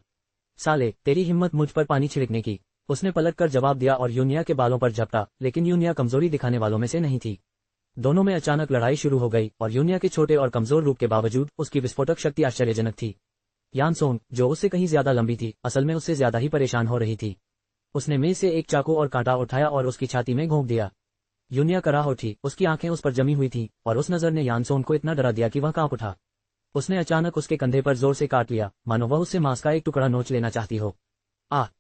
साले, तेरी हिम्मत मुझ पर पानी छिड़कने की, उसने पलट कर जवाब दिया और यूनिया के बालों पर झपटा, लेकिन यूनिया कमजोरी दिखाने वालों में से नहीं थी। दोनों में अचानक लड़ाई शुरू हो गई और यूनिया के छोटे और कमजोर रूप के बावजूद उसकी विस्फोटक शक्ति आश्चर्यजनक थी। यानसोंग, जो उससे कहीं ज्यादा लंबी थी, असल में उससे ज्यादा ही परेशान हो रही थी। उसने मेज से एक चाकू और कांटा उठाया और उसकी छाती में घोंप दिया। यूनिया कराह उठी, उसकी आंखें उस पर जमी हुई थीं और उस नजर ने यानसोंग को इतना डरा दिया कि वह कांप उठा। उसने अचानक उसके कंधे पर जोर से काट लिया, मानो वह उससे मांस का एक टुकड़ा नोच लेना चाहती हो।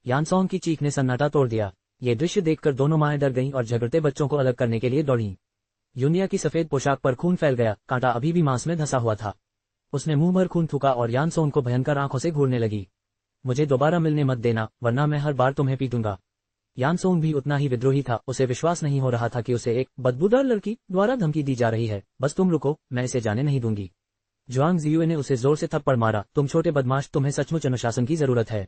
यानसोंग की चीख ने सन्नाटा तोड़ दिया। ये दृश्य देखकर दोनों माएं डर गईं और झगड़ते बच्चों को अलग करने के लिए दौड़ीं। यूनिया की सफेद पोशाक पर खून फैल गया, कांटा अभी भी मांस में धंसा हुआ था। उसने मुंह भर खून थूका और यानसोंग को भयंकर आंखों से घूरने लगी। मुझे दोबारा मिलने मत देना, वरना मैं हर बार तुम्हें पीटूंगा। यानसोंग भी उतना ही विद्रोही था, उसे विश्वास नहीं हो रहा था कि उसे एक बदबूदार लड़की द्वारा धमकी दी जा रही है। बस तुम रुको, मैं इसे जाने नहीं दूंगी। जुआंग जियुए ने उसे जोर से थप्पड़ मारा। तुम छोटे बदमाश, तुम्हें सचमुच अनुशासन की जरूरत है।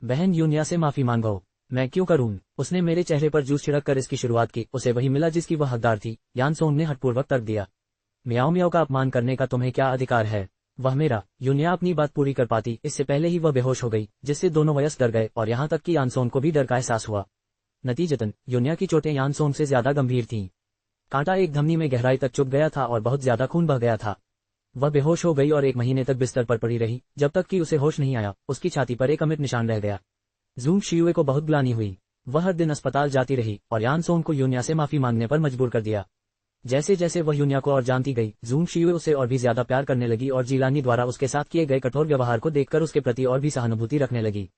बहन यूनिया से माफी मांगो। मैं क्यों करूं? उसने मेरे चेहरे पर जूस छिड़क कर इसकी शुरुआत की, उसे वही मिला जिसकी वह हकदार थी। यानसोंग ने हठपूर्वक तर्क दिया। म्याओ म्याओ का अपमान करने का तुम्हें क्या अधिकार है? वह मेरा। यूनिया अपनी बात पूरी कर पाती, इससे पहले ही वह बेहोश हो गई, जिससे दोनों वयस्क डर गए और यहाँ तक कि यानसोंग को भी डर का एहसास हुआ। नतीजतन यूनिया की चोटें यानसोंग से ज्यादा गंभीर थीं। कांटा एक धमनी में गहराई तक चुभ गया था और बहुत ज्यादा खून बह गया था। वह बेहोश हो गई और 1 महीने तक बिस्तर पर पड़ी रही, जब तक कि उसे होश नहीं आया। उसकी छाती पर एक अमिट निशान रह गया। जूंग शियुए को बहुत ग्लानि हुई। वह हर दिन अस्पताल जाती रही और यानसोंग को यूनिया से माफी मांगने पर मजबूर कर दिया। जैसे जैसे वह यूनिया को और जानती गई, जूंग शियुए उसे और भी ज्यादा प्यार करने लगी और जिलानी द्वारा उसके साथ किए गए कठोर व्यवहार को देखकर उसके प्रति और भी सहानुभूति रखने लगी।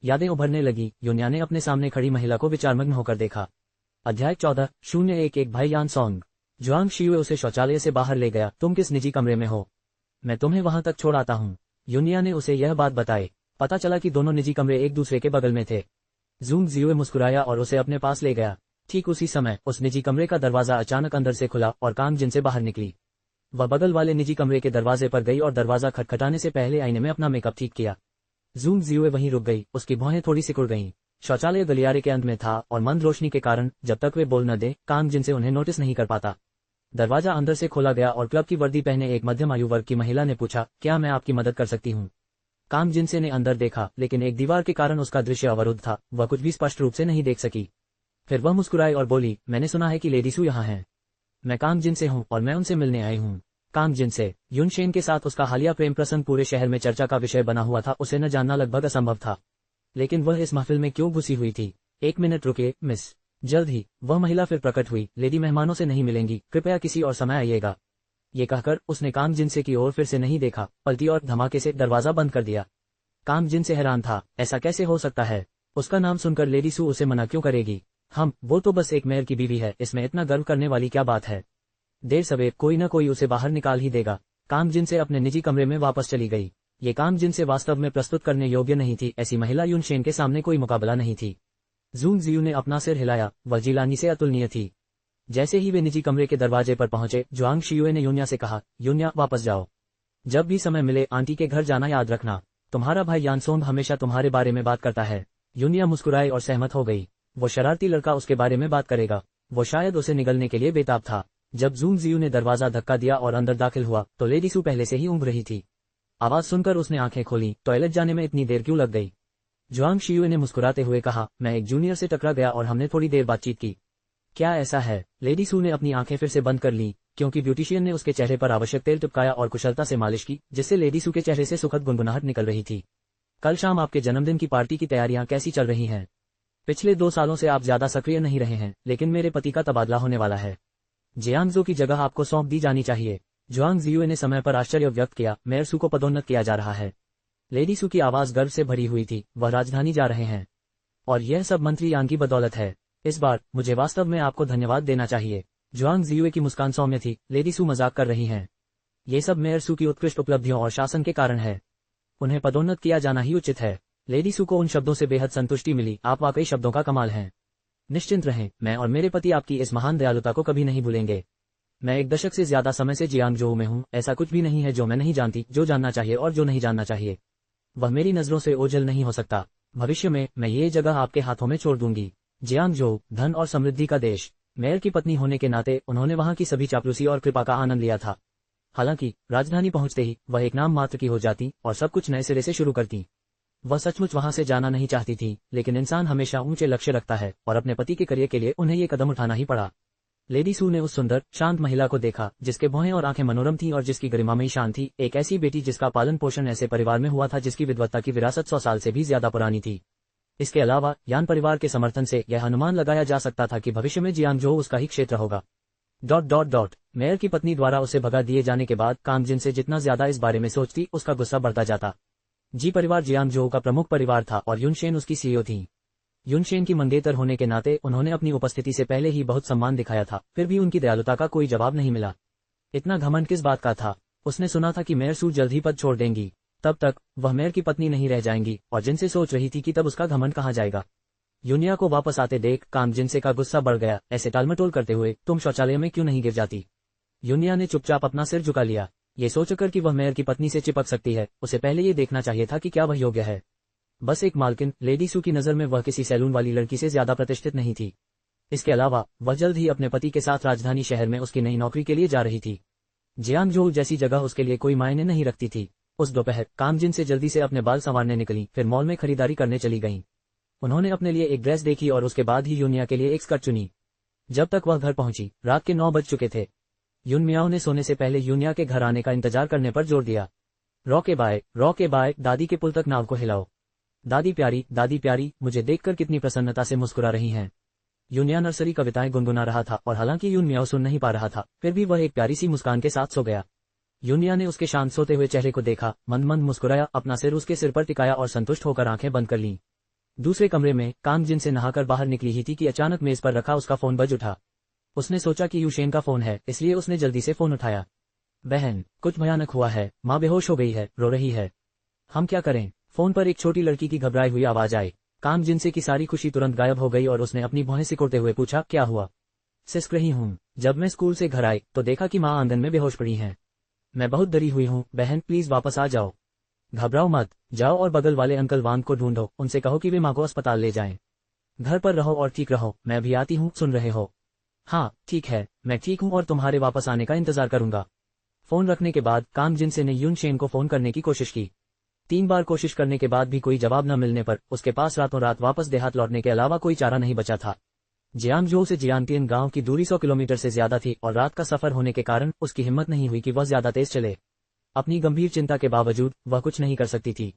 यादें उभरने लगी। यूनिया ने अपने सामने खड़ी महिला को विचारमग्न होकर देखा। अध्याय 14:011 भाई यानसोंग। जुआंग शियुए उसे शौचालय से बाहर ले गया। तुम किस निजी कमरे में हो? मैं तुम्हें वहां तक छोड़ आता हूँ। यूनिया ने उसे यह बात बताई। पता चला कि दोनों निजी कमरे एक दूसरे के बगल में थे। जूंग जियुए मुस्कुराया और उसे अपने पास ले गया। ठीक उसी समय उस निजी कमरे का दरवाजा अचानक अंदर से खुला और कांग जिन से बाहर निकली। वह बगल वाले निजी कमरे के दरवाजे पर गई और दरवाजा खटखटाने से पहले आईने में अपना मेकअप ठीक किया। जूंग जियुए वहीं रुक गई, उसकी भौहें थोड़ी सिकुड़ गईं। शौचालय गलियारे के अंत में था और मंद रोशनी के कारण जब तक वे बोल न दे, कांग जिन से उन्हें नोटिस नहीं कर पाता। दरवाजा अंदर से खोला गया और क्लब की वर्दी पहने एक मध्यम आयु वर्ग की महिला ने पूछा, क्या मैं आपकी मदद कर सकती हूँ? कांग जिनसे ने अंदर देखा, लेकिन एक दीवार के कारण उसका दृश्य अवरुद्ध था, वह कुछ भी स्पष्ट रूप से नहीं देख सकी। फिर वह मुस्कुराई और बोली, मैंने सुना है कि लेडी सू यहाँ हैं। मैं कांग जिनसे हूँ और मैं उनसे मिलने आई हूँ। कांग जिनसे। युनशेन के साथ उसका हालिया प्रेम प्रसंग पूरे शहर में चर्चा का विषय बना हुआ था, उसे न जानना लगभग असंभव था। लेकिन वह इस महफिल में क्यों घुसी हुई थी? 1 मिनट रुकिए मिस। जल्द ही वह महिला फिर प्रकट हुई। लेडी मेहमानों से नहीं मिलेंगी, कृपया किसी और समय आइएगा। ये कहकर उसने कांग जिनसे की ओर फिर से नहीं देखा, पलटी और धमाके से दरवाजा बंद कर दिया। कांग जिनसे हैरान था, ऐसा कैसे हो सकता है? उसका नाम सुनकर लेडी सू उसे मना क्यों करेगी? वो तो बस एक मेयर की बीवी है, इसमें इतना गर्व करने वाली क्या बात है? देर सवेर कोई न कोई उसे बाहर निकाल ही देगा। कांग जिनसे अपने निजी कमरे में वापस चली गई। ये कांग जिनसे वास्तव में प्रस्तुत करने योग्य नहीं थी, ऐसी महिला युनशेन के सामने कोई मुकाबला नहीं थी। जूंग जियू ने अपना सिर हिलाया, वह जिलानी से अतुलनीय थी। जैसे ही वे निजी कमरे के दरवाजे पर पहुंचे, जुआंग शियुए ने यूनिया से कहा, यूनिया वापस जाओ। जब भी समय मिले आंटी के घर जाना याद रखना। तुम्हारा भाई यानसोंग हमेशा तुम्हारे बारे में बात करता है। यूनिया मुस्कुराई और सहमत हो गई। वो शरारती लड़का उसके बारे में बात करेगा। वो शायद उसे निगलने के लिए बेताब था। जब जूंग जियू ने दरवाजा धक्का दिया और अंदर दाखिल हुआ तो लेडी सू पहले से ही ऊँघ रही थी। आवाज सुनकर उसने आंखें खोली। टॉयलेट जाने में इतनी देर क्यों लग गई? जुआंग शियुए ने मुस्कुराते हुए कहा, मैं एक जूनियर से टकरा गया और हमने थोड़ी देर बातचीत की। क्या ऐसा है? लेडी सू ने अपनी आंखें फिर से बंद कर ली, क्योंकि ब्यूटिशियन ने उसके चेहरे पर आवश्यक तेल चिपकाया और कुशलता से मालिश की, जिससे लेडी सू के चेहरे से सुखद गुनगुनाहट निकल रही थी। कल शाम आपके जन्मदिन की पार्टी की तैयारियां कैसी चल रही हैं? पिछले 2 सालों से आप ज्यादा सक्रिय नहीं रहे हैं, लेकिन मेरे पति का तबादला होने वाला है। जियांगजो की जगह आपको सौंप दी जानी चाहिए। जुआंग जियुए ने समय पर आश्चर्य व्यक्त किया। मेयर सू को पदोन्नत किया जा रहा है। लेडी सू की आवाज गर्व से भरी हुई थी। वह राजधानी जा रहे हैं और यह सब मंत्री यांग की बदौलत है। इस बार मुझे वास्तव में आपको धन्यवाद देना चाहिए। जुआंग जियुए की मुस्कान सौम्य थी। लेडी सू मजाक कर रही हैं। ये सब मेयर सू की उत्कृष्ट उपलब्धियों और शासन के कारण है। उन्हें पदोन्नत किया जाना ही उचित है। लेडी सू को उन शब्दों से बेहद संतुष्टि मिली। आप वाकई शब्दों का कमाल हैं। निश्चिंत रहें, मैं और मेरे पति आपकी इस महान दयालुता को कभी नहीं भूलेंगे। मैं 1 दशक से ज्यादा समय से जियांगजोऊ में हूँ। ऐसा कुछ भी नहीं है जो मैं नहीं जानती, जो जानना चाहिए और जो नहीं जानना चाहिए वह मेरी नजरों से ओझल नहीं हो सकता। भविष्य में मैं ये जगह आपके हाथों में छोड़ दूंगी। जियांगजोऊ, धन और समृद्धि का देश। मेयर की पत्नी होने के नाते उन्होंने वहां की सभी चापलूसी और कृपा का आनंद लिया था। हालांकि राजधानी पहुंचते ही वह एक नाम मात्र की हो जाती और सब कुछ नए सिरे से शुरू करती। वह सचमुच वहां से जाना नहीं चाहती थी, लेकिन इंसान हमेशा ऊंचे लक्ष्य रखता है और अपने पति के करियर के लिए उन्हें ये कदम उठाना ही पड़ा। लेडी सू ने उस सुंदर, शांत महिला को देखा जिसके भौहें और आंखें मनोरम थीं और जिसकी गरिमामयी शान थी। एक ऐसी बेटी जिसका पालन पोषण ऐसे परिवार में हुआ था जिसकी विद्वत्ता की विरासत 100 साल से भी ज्यादा पुरानी थी। इसके अलावा यान परिवार के समर्थन से यह अनुमान लगाया जा सकता था कि भविष्य में जियांगजोऊ उसका ही क्षेत्र होगा। ... मेयर की पत्नी द्वारा उसे भगा दिए जाने के बाद काम जिनसे जितना ज्यादा इस बारे में सोचती उसका गुस्सा बढ़ता जाता। जी परिवार जियांगजोऊ का प्रमुख परिवार था और युनशेन उसकी सीईओ थी। युनशेन की मंगेतर होने के नाते उन्होंने अपनी उपस्थिति से पहले ही बहुत सम्मान दिखाया था, फिर भी उनकी दयालुता का कोई जवाब नहीं मिला। इतना घमंड किस बात का था? उसने सुना था कि मेयर सू जल्द ही पद छोड़ देंगी। तब तक वह मेयर की पत्नी नहीं रह जाएंगी और जिनसे सोच रही थी कि तब उसका घमंड कहाँ जाएगा। युनिया को वापस आते देख काम जिनसे का गुस्सा बढ़ गया। ऐसे टालमटोल करते हुए तुम शौचालय में क्यों नहीं गिर जाती? युनिया ने चुपचाप अपना सिर झुका लिया। ये सोचकर कि वह मेयर की पत्नी से चिपक सकती है, उसे पहले ये देखना चाहिए था कि क्या वह योग्य है। बस एक मालकिन, लेडी सू की नजर में वह किसी सैलून वाली लड़की से ज्यादा प्रतिष्ठित नहीं थी। इसके अलावा वह जल्द ही अपने पति के साथ राजधानी शहर में उसकी नई नौकरी के लिए जा रही थी। जियांगजोऊ जैसी जगह उसके लिए कोई मायने नहीं रखती थी। उस दोपहर काम जिन से जल्दी से अपने बाल संवारने निकली, फिर मॉल में खरीदारी करने चली गईं। उन्होंने अपने लिए एक ड्रेस देखी और उसके बाद ही यूनिया के लिए एक स्कर्ट चुनी। जब तक वह घर पहुंची रात के 9 बज चुके थे। युन मियाओ ने सोने से पहले यूनिया के घर आने का इंतजार करने पर जोर दिया। रॉके बाय, दादी के पुल तक नाव को हिलाओ। दादी प्यारी, मुझे देखकर कितनी प्रसन्नता से मुस्कुरा रही हैं। यूनिया नर्सरी कविताएं गुनगुना रहा था और हालांकि युन मियाओ सुन नहीं पा रहा था, फिर भी वह एक प्यारी सी मुस्कान के साथ सो गया। यूनिया ने उसके शांत सोते हुए चेहरे को देखा, मंद मंद मुस्कुराया, अपना सिर उसके सिर पर टिकाया और संतुष्ट होकर आंखें बंद कर लीं। दूसरे कमरे में काम जिन से नहाकर बाहर निकली ही थी कि अचानक मेज पर रखा उसका फोन बज उठा। उसने सोचा कि युशेन का फोन है, इसलिए उसने जल्दी से फोन उठाया। बहन, कुछ भयानक हुआ है, माँ बेहोश हो गई है, रो रही है। हम क्या करें? फोन पर एक छोटी लड़की की घबराई हुई आवाज आई। काम जिनसे की सारी खुशी तुरंत गायब हो गई और उसने अपनी भौहें सिकोड़ते हुए पूछा, क्या हुआ? सिसक रही हूँ। जब मैं स्कूल से घर आई तो देखा कि माँ आंगन में बेहोश पड़ी हैं। मैं बहुत डरी हुई हूँ। बहन प्लीज वापस आ जाओ। घबराओ मत, जाओ और बगल वाले अंकल वांग को ढूंढो, उनसे कहो कि वे माँ को अस्पताल ले जाएं। घर पर रहो और ठीक रहो, मैं भी आती हूँ, सुन रहे हो? हाँ ठीक है, मैं ठीक हूँ और तुम्हारे वापस आने का इंतजार करूंगा। फोन रखने के बाद काम जिनसे ने युन शेन को फोन करने की कोशिश की। 3 बार कोशिश करने के बाद भी कोई जवाब न मिलने पर उसके पास रातों रात वापस देहात लौटने के अलावा कोई चारा नहीं बचा था। जियांगजोऊ से जियांटियन गांव की दूरी 100 किलोमीटर से ज्यादा थी और रात का सफर होने के कारण उसकी हिम्मत नहीं हुई कि वह ज्यादा तेज चले। अपनी गंभीर चिंता के बावजूद वह कुछ नहीं कर सकती थी।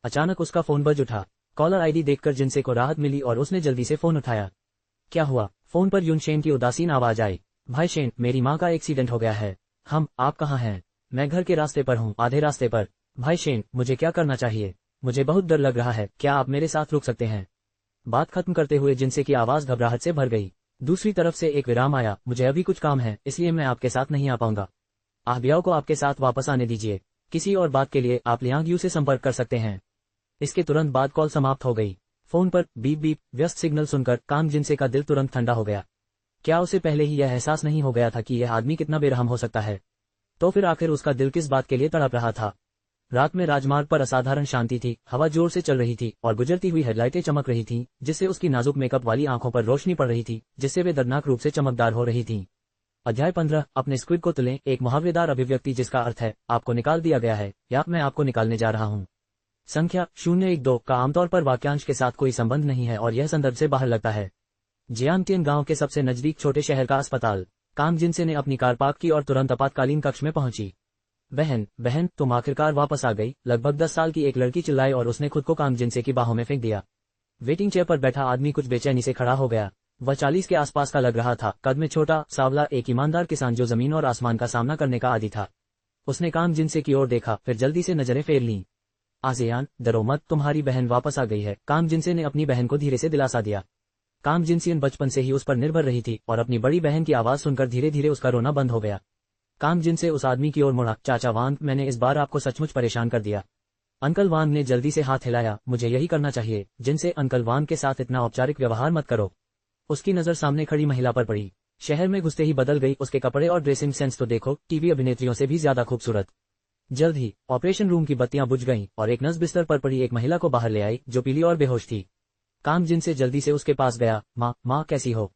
अचानक उसका फोन बज उठा। कॉलर आईडी देखकर जिनसे को राहत मिली और उसने जल्दी से फोन उठाया। क्या हुआ? फोन पर युन शेन की उदासीन आवाज आई। भाई शेन, मेरी माँ का एक्सीडेंट हो गया है। आप कहाँ हैं? मैं घर के रास्ते पर हूँ, आधे रास्ते पर। भाई शेन, मुझे क्या करना चाहिए? मुझे बहुत डर लग रहा है, क्या आप मेरे साथ रुक सकते हैं? बात खत्म करते हुए जिनसे की आवाज घबराहट से भर गई। दूसरी तरफ से एक विराम आया। मुझे अभी कुछ काम है, इसलिए मैं आपके साथ नहीं आ पाऊंगा। आहबियाओ को आपके साथ वापस आने दीजिए। किसी और बात के लिए आप लियांग यू से संपर्क कर सकते हैं। इसके तुरंत बाद कॉल समाप्त हो गई। फोन पर बीप बीप व्यस्त सिग्नल सुनकर काम जिनसे का दिल तुरंत ठंडा हो गया। क्या उसे पहले ही यह एहसास नहीं हो गया था कि यह आदमी कितना बेरहम हो सकता है? तो फिर आखिर उसका दिल किस बात के लिए तड़प रहा था? रात में राजमार्ग पर असाधारण शांति थी, हवा जोर से चल रही थी और गुजरती हुई हेडलाइटें चमक रही थीं, जिससे उसकी नाजुक मेकअप वाली आंखों पर रोशनी पड़ रही थी, जिससे वे दर्दनाक रूप से चमकदार हो रही थीं। अध्याय 15 अपने स्क्विड को तुलें, एक मुहावरेदार अभिव्यक्ति जिसका अर्थ है आपको निकाल दिया गया है या मैं आपको निकालने जा रहा हूँ। संख्या 012 का आमतौर पर वाक्यांश के साथ कोई संबंध नहीं है और यह संदर्भ से बाहर लगता है। जियांगटियन गांव के सबसे नजदीक छोटे शहर का अस्पताल। काम जिनसे ने अपनी कार पार्क की और तुरंत आपातकालीन कक्ष में पहुंची। बहन, तुम आखिरकार वापस आ गई। लगभग 10 साल की एक लड़की चिल्लाई और उसने खुद को काम जिनसे की बाहों में फेंक दिया। वेटिंग चेयर पर बैठा आदमी कुछ बेचैनी से खड़ा हो गया। वह 40 के आसपास का लग रहा था, कद में छोटा, सांवला, एक ईमानदार किसान जो जमीन और आसमान का सामना करने का आदी था। उसने काम जिनसे की ओर देखा, फिर जल्दी से नजरें फेर लीं। आसियान, डरो मत, तुम्हारी बहन वापस आ गई है। काम जिनसे ने अपनी बहन को धीरे से दिलासा दिया। काम जिनसियन बचपन से ही उस पर निर्भर रही थी और अपनी बड़ी बहन की आवाज सुनकर धीरे धीरे उसका रोना बंद हो गया। काम जिन से उस आदमी की ओर मुड़ा। चाचा वांग, मैंने इस बार आपको सचमुच परेशान कर दिया। अंकल वांग ने जल्दी से हाथ हिलाया। मुझे यही करना चाहिए। जिनसे अंकल वांग के साथ इतना औपचारिक व्यवहार मत करो। उसकी नजर सामने खड़ी महिला पर पड़ी। शहर में घुसते ही बदल गई। उसके कपड़े और ड्रेसिंग सेंस तो देखो, टीवी अभिनेत्रियों से भी ज्यादा खूबसूरत। जल्द ही ऑपरेशन रूम की बत्तियां बुझ गईं और एक नर्स बिस्तर पर पड़ी एक महिला को बाहर ले आई जो पीली और बेहोश थी। काम जिन से जल्दी से उसके पास गया। माँ कैसी हो?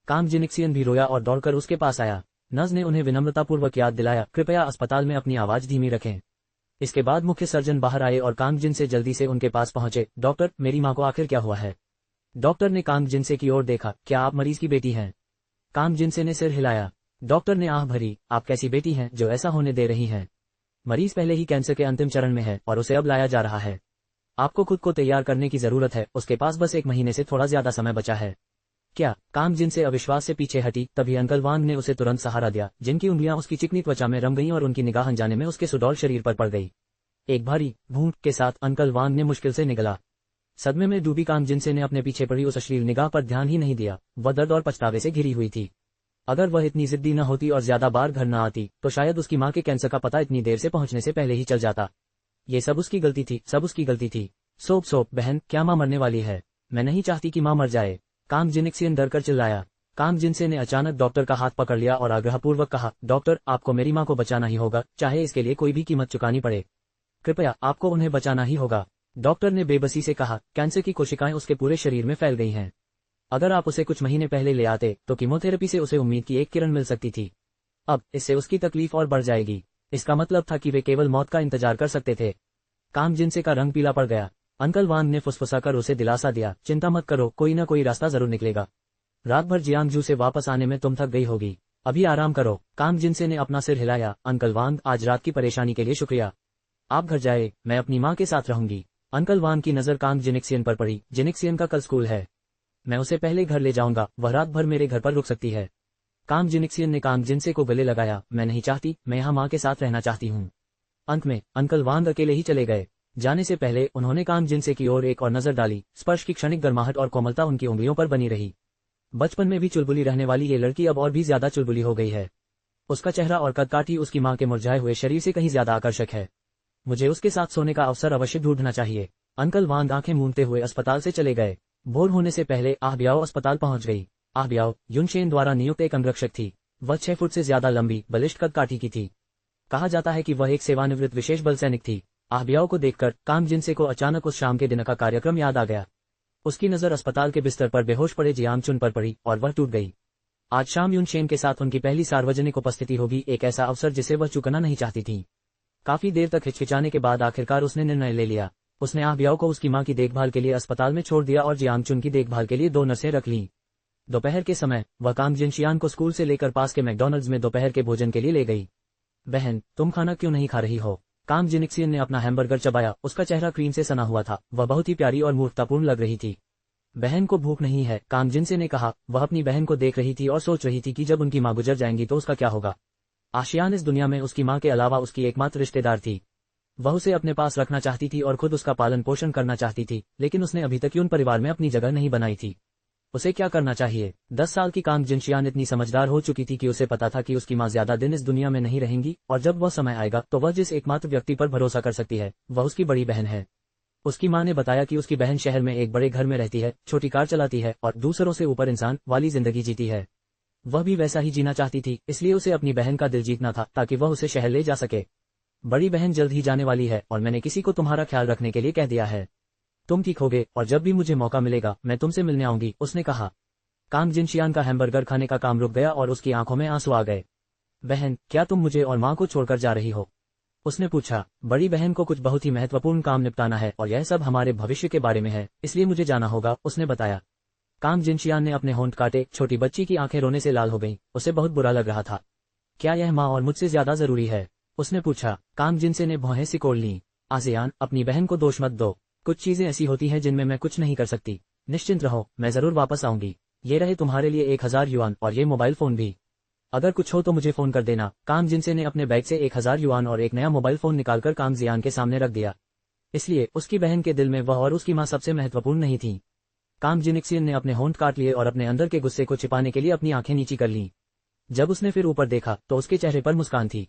काम जिनिक्सियन भी रोया और दौड़कर उसके पास आया। नर्स ने उन्हें विनम्रतापूर्वक याद दिलाया, कृपया अस्पताल में अपनी आवाज धीमी रखें। इसके बाद मुख्य सर्जन बाहर आए और काम जिन से जल्दी से उनके पास पहुंचे। डॉक्टर, मेरी माँ को आखिर क्या हुआ है? डॉक्टर ने काम जिनसे की ओर देखा। क्या आप मरीज की बेटी हैं? काम जिनसे ने सिर हिलाया। डॉक्टर ने आह भरी। आप कैसी बेटी हैं जो ऐसा होने दे रही हैं? मरीज पहले ही कैंसर के अंतिम चरण में है और उसे अब लाया जा रहा है। आपको खुद को तैयार करने की जरूरत है। उसके पास बस 1 महीने से थोड़ा ज्यादा समय बचा है। क्या? काम जिन से अविश्वास से पीछे हटी। तभी अंकल वांग ने उसे तुरंत सहारा दिया, जिनकी उंगलियां उसकी चिकनी त्वचा में रम गईं और उनकी निगाह अनजाने में उसके सुडौल शरीर पर पड़ गई। एक भारी भूख के साथ अंकल वांग ने मुश्किल से निगला। सदमे में डूबी काम जिनसे ने अपने पीछे पड़ी उस अश्लील निगाह पर ध्यान ही नहीं दिया। वह दर्द और पछतावे से घिरी हुई थी। अगर वह इतनी जिद्दी न होती और ज्यादा बार घर न आती तो शायद उसकी मां के कैंसर का पता इतनी देर से पहुंचने से पहले ही चल जाता। ये सब उसकी गलती थी, सब उसकी गलती थी। सोप बहन, क्या मां मरने वाली है? मैं नहीं चाहती कि मां मर जाए। काम जिनिक्सियन डर कर चिल्लाया। काम जिनसे ने अचानक डॉक्टर का हाथ पकड़ लिया और आग्रहपूर्वक कहा, डॉक्टर, आपको मेरी मां को बचाना ही होगा, चाहे इसके लिए कोई भी कीमत चुकानी पड़े। कृपया, आपको उन्हें बचाना ही होगा। डॉक्टर ने बेबसी से कहा। कैंसर की कोशिकाएं उसके पूरे शरीर में फैल गई हैं। अगर आप उसे कुछ महीने पहले ले आते तो कीमोथेरेपी से उसे उम्मीद की एक किरण मिल सकती थी। अब इससे उसकी तकलीफ और बढ़ जाएगी। इसका मतलब था कि वे केवल मौत का इंतजार कर सकते थे। काम जिनसे का रंग पीला पड़ गया। अंकल वांग ने फुसफुसाकर उसे दिलासा दिया, चिंता मत करो, कोई न कोई रास्ता जरूर निकलेगा। रात भर जियांगजू से वापस आने में तुम थक गई होगी, अभी आराम करो। काम जिनसे ने अपना सिर हिलाया। अंकल वांग, आज रात की परेशानी के लिए शुक्रिया। आप घर जाए, मैं अपनी माँ के साथ रहूंगी। अंकल वांग की नजर काम जिनिक्सियन पर पड़ी। जिनिक्सियन का कल स्कूल है, मैं उसे पहले घर ले जाऊंगा, वह रात भर मेरे घर पर रुक सकती है। काम जिनिक्सियन ने काम जिनसे को गले लगाया। मैं नहीं चाहती, मैं यहाँ माँ के साथ रहना चाहती हूँ। अंत में अंकल वांग अकेले ही चले गए। जाने से पहले उन्होंने काम जिनसे की ओर एक और नजर डाली। स्पर्श की क्षणिक गर्माहट और कोमलता उनकी उंगलियों पर बनी रही। बचपन में भी चुलबुली रहने वाली ये लड़की अब और भी ज्यादा चुलबुली हो गई है। उसका चेहरा और कद काठी उसकी माँ के मुरझाए हुए शरीर से कहीं ज्यादा आकर्षक है। मुझे उसके साथ सोने का अवसर अवश्य ढूंढना चाहिए। अंकल वांग आंखें मूंदते हुए अस्पताल से चले गए। भोर होने से पहले आहब्याओ अस्पताल पहुंच गई। आहब्याओ युनशेन द्वारा नियुक्त एक अंगरक्षक थी। वह 6 फुट से ज्यादा लंबी, बलिष्ठ कद काठी की थी। कहा जाता है कि वह एक सेवानिवृत्त विशेष बल सैनिक थी। आहब्याओ को देखकर काम जिनसे को अचानक उस शाम के दिन का कार्यक्रम याद आ गया। उसकी नजर अस्पताल के बिस्तर पर बेहोश पड़े जियांगचुन पर पड़ी और वह टूट गई। आज शाम युनशेन के साथ उनकी पहली सार्वजनिक उपस्थिति होगी, एक ऐसा अवसर जिसे वह चुकना नहीं चाहती थी। काफी देर तक हिचकिचाने के बाद आखिरकार उसने निर्णय ले लिया। उसने आहब्याओ को उसकी मां की देखभाल के लिए अस्पताल में छोड़ दिया और जियांगचुन की देखभाल के लिए 2 नर्सें रख लीं। दोपहर के समय वह काम जिनशियान को स्कूल से लेकर पास के मैकडॉनल्ड्स में दोपहर के भोजन के लिए ले गई। बहन, तुम खाना क्यों नहीं खा रही हो? काम जिनिक्सियन ने अपना हैमबर्गर चबाया। उसका चेहरा क्रीम से सना हुआ था। वह बहुत ही प्यारी और मूर्खतापूर्ण लग रही थी। बहन को भूख नहीं है, काम जिनसे ने कहा। वह अपनी बहन को देख रही थी और सोच रही थी कि जब उनकी मां गुजर जाएंगी तो उसका क्या होगा। आशियान इस दुनिया में उसकी मां के अलावा उसकी एकमात्र रिश्तेदार थी। वह उसे अपने पास रखना चाहती थी और खुद उसका पालन पोषण करना चाहती थी, लेकिन उसने अभी तक यून परिवार में अपनी जगह नहीं बनाई थी। उसे क्या करना चाहिए? 10 साल की काम जिनशियान इतनी समझदार हो चुकी थी कि उसे पता था कि उसकी मां ज्यादा दिन इस दुनिया में नहीं रहेंगी और जब वह समय आएगा तो वह जिस एकमात्र व्यक्ति पर भरोसा कर सकती है वह उसकी बड़ी बहन है। उसकी मां ने बताया कि उसकी बहन शहर में एक बड़े घर में रहती है, छोटी कार चलाती है और दूसरों से ऊपर इंसान वाली जिंदगी जीती है। वह भी वैसा ही जीना चाहती थी, इसलिए उसे अपनी बहन का दिल जीतना था ताकि वह उसे शहर ले जा सके। बड़ी बहन जल्द ही जाने वाली है और मैंने किसी को तुम्हारा ख्याल रखने के लिए कह दिया है। तुम ठीक होगे और जब भी मुझे मौका मिलेगा मैं तुमसे मिलने आऊंगी, उसने कहा। काम जिनशियान का हैमबर्गर खाने का काम रुक गया और उसकी आंखों में आंसू आ गए। बहन, क्या तुम मुझे और मां को छोड़कर जा रही हो? उसने पूछा। बड़ी बहन को कुछ बहुत ही महत्वपूर्ण काम निपटाना है और यह सब हमारे भविष्य के बारे में है, इसलिए मुझे जाना होगा, उसने बताया। काम जिनशियान ने अपने होंठ काटे। छोटी बच्ची की आंखें रोने से लाल हो गईं। उसे बहुत बुरा लग रहा था। क्या यह मां और मुझसे ज्यादा जरूरी है? उसने पूछा। काम जिनसे ने भौहें सिकोड़ लीं। आसियान, अपनी बहन को दोष मत दो। कुछ चीजें ऐसी होती हैं जिनमें मैं कुछ नहीं कर सकती। निश्चिंत रहो, मैं जरूर वापस आऊंगी। ये रहे तुम्हारे लिए 1000 युआन और ये मोबाइल फोन भी। अगर कुछ हो तो मुझे फोन कर देना। काम जिनसे ने अपने बैग से 1000 युआन और एक नया मोबाइल फोन निकालकर काम जियान के सामने रख दिया। इसलिए उसकी बहन के दिल में वह और उसकी मां सबसे महत्वपूर्ण नहीं थी। काम जिनिक्सियन ने अपने होंठ काट लिए और अपने अंदर के गुस्से को छिपाने के लिए अपनी आंखें नीची कर लीं। जब उसने फिर ऊपर देखा तो उसके चेहरे पर मुस्कान थी।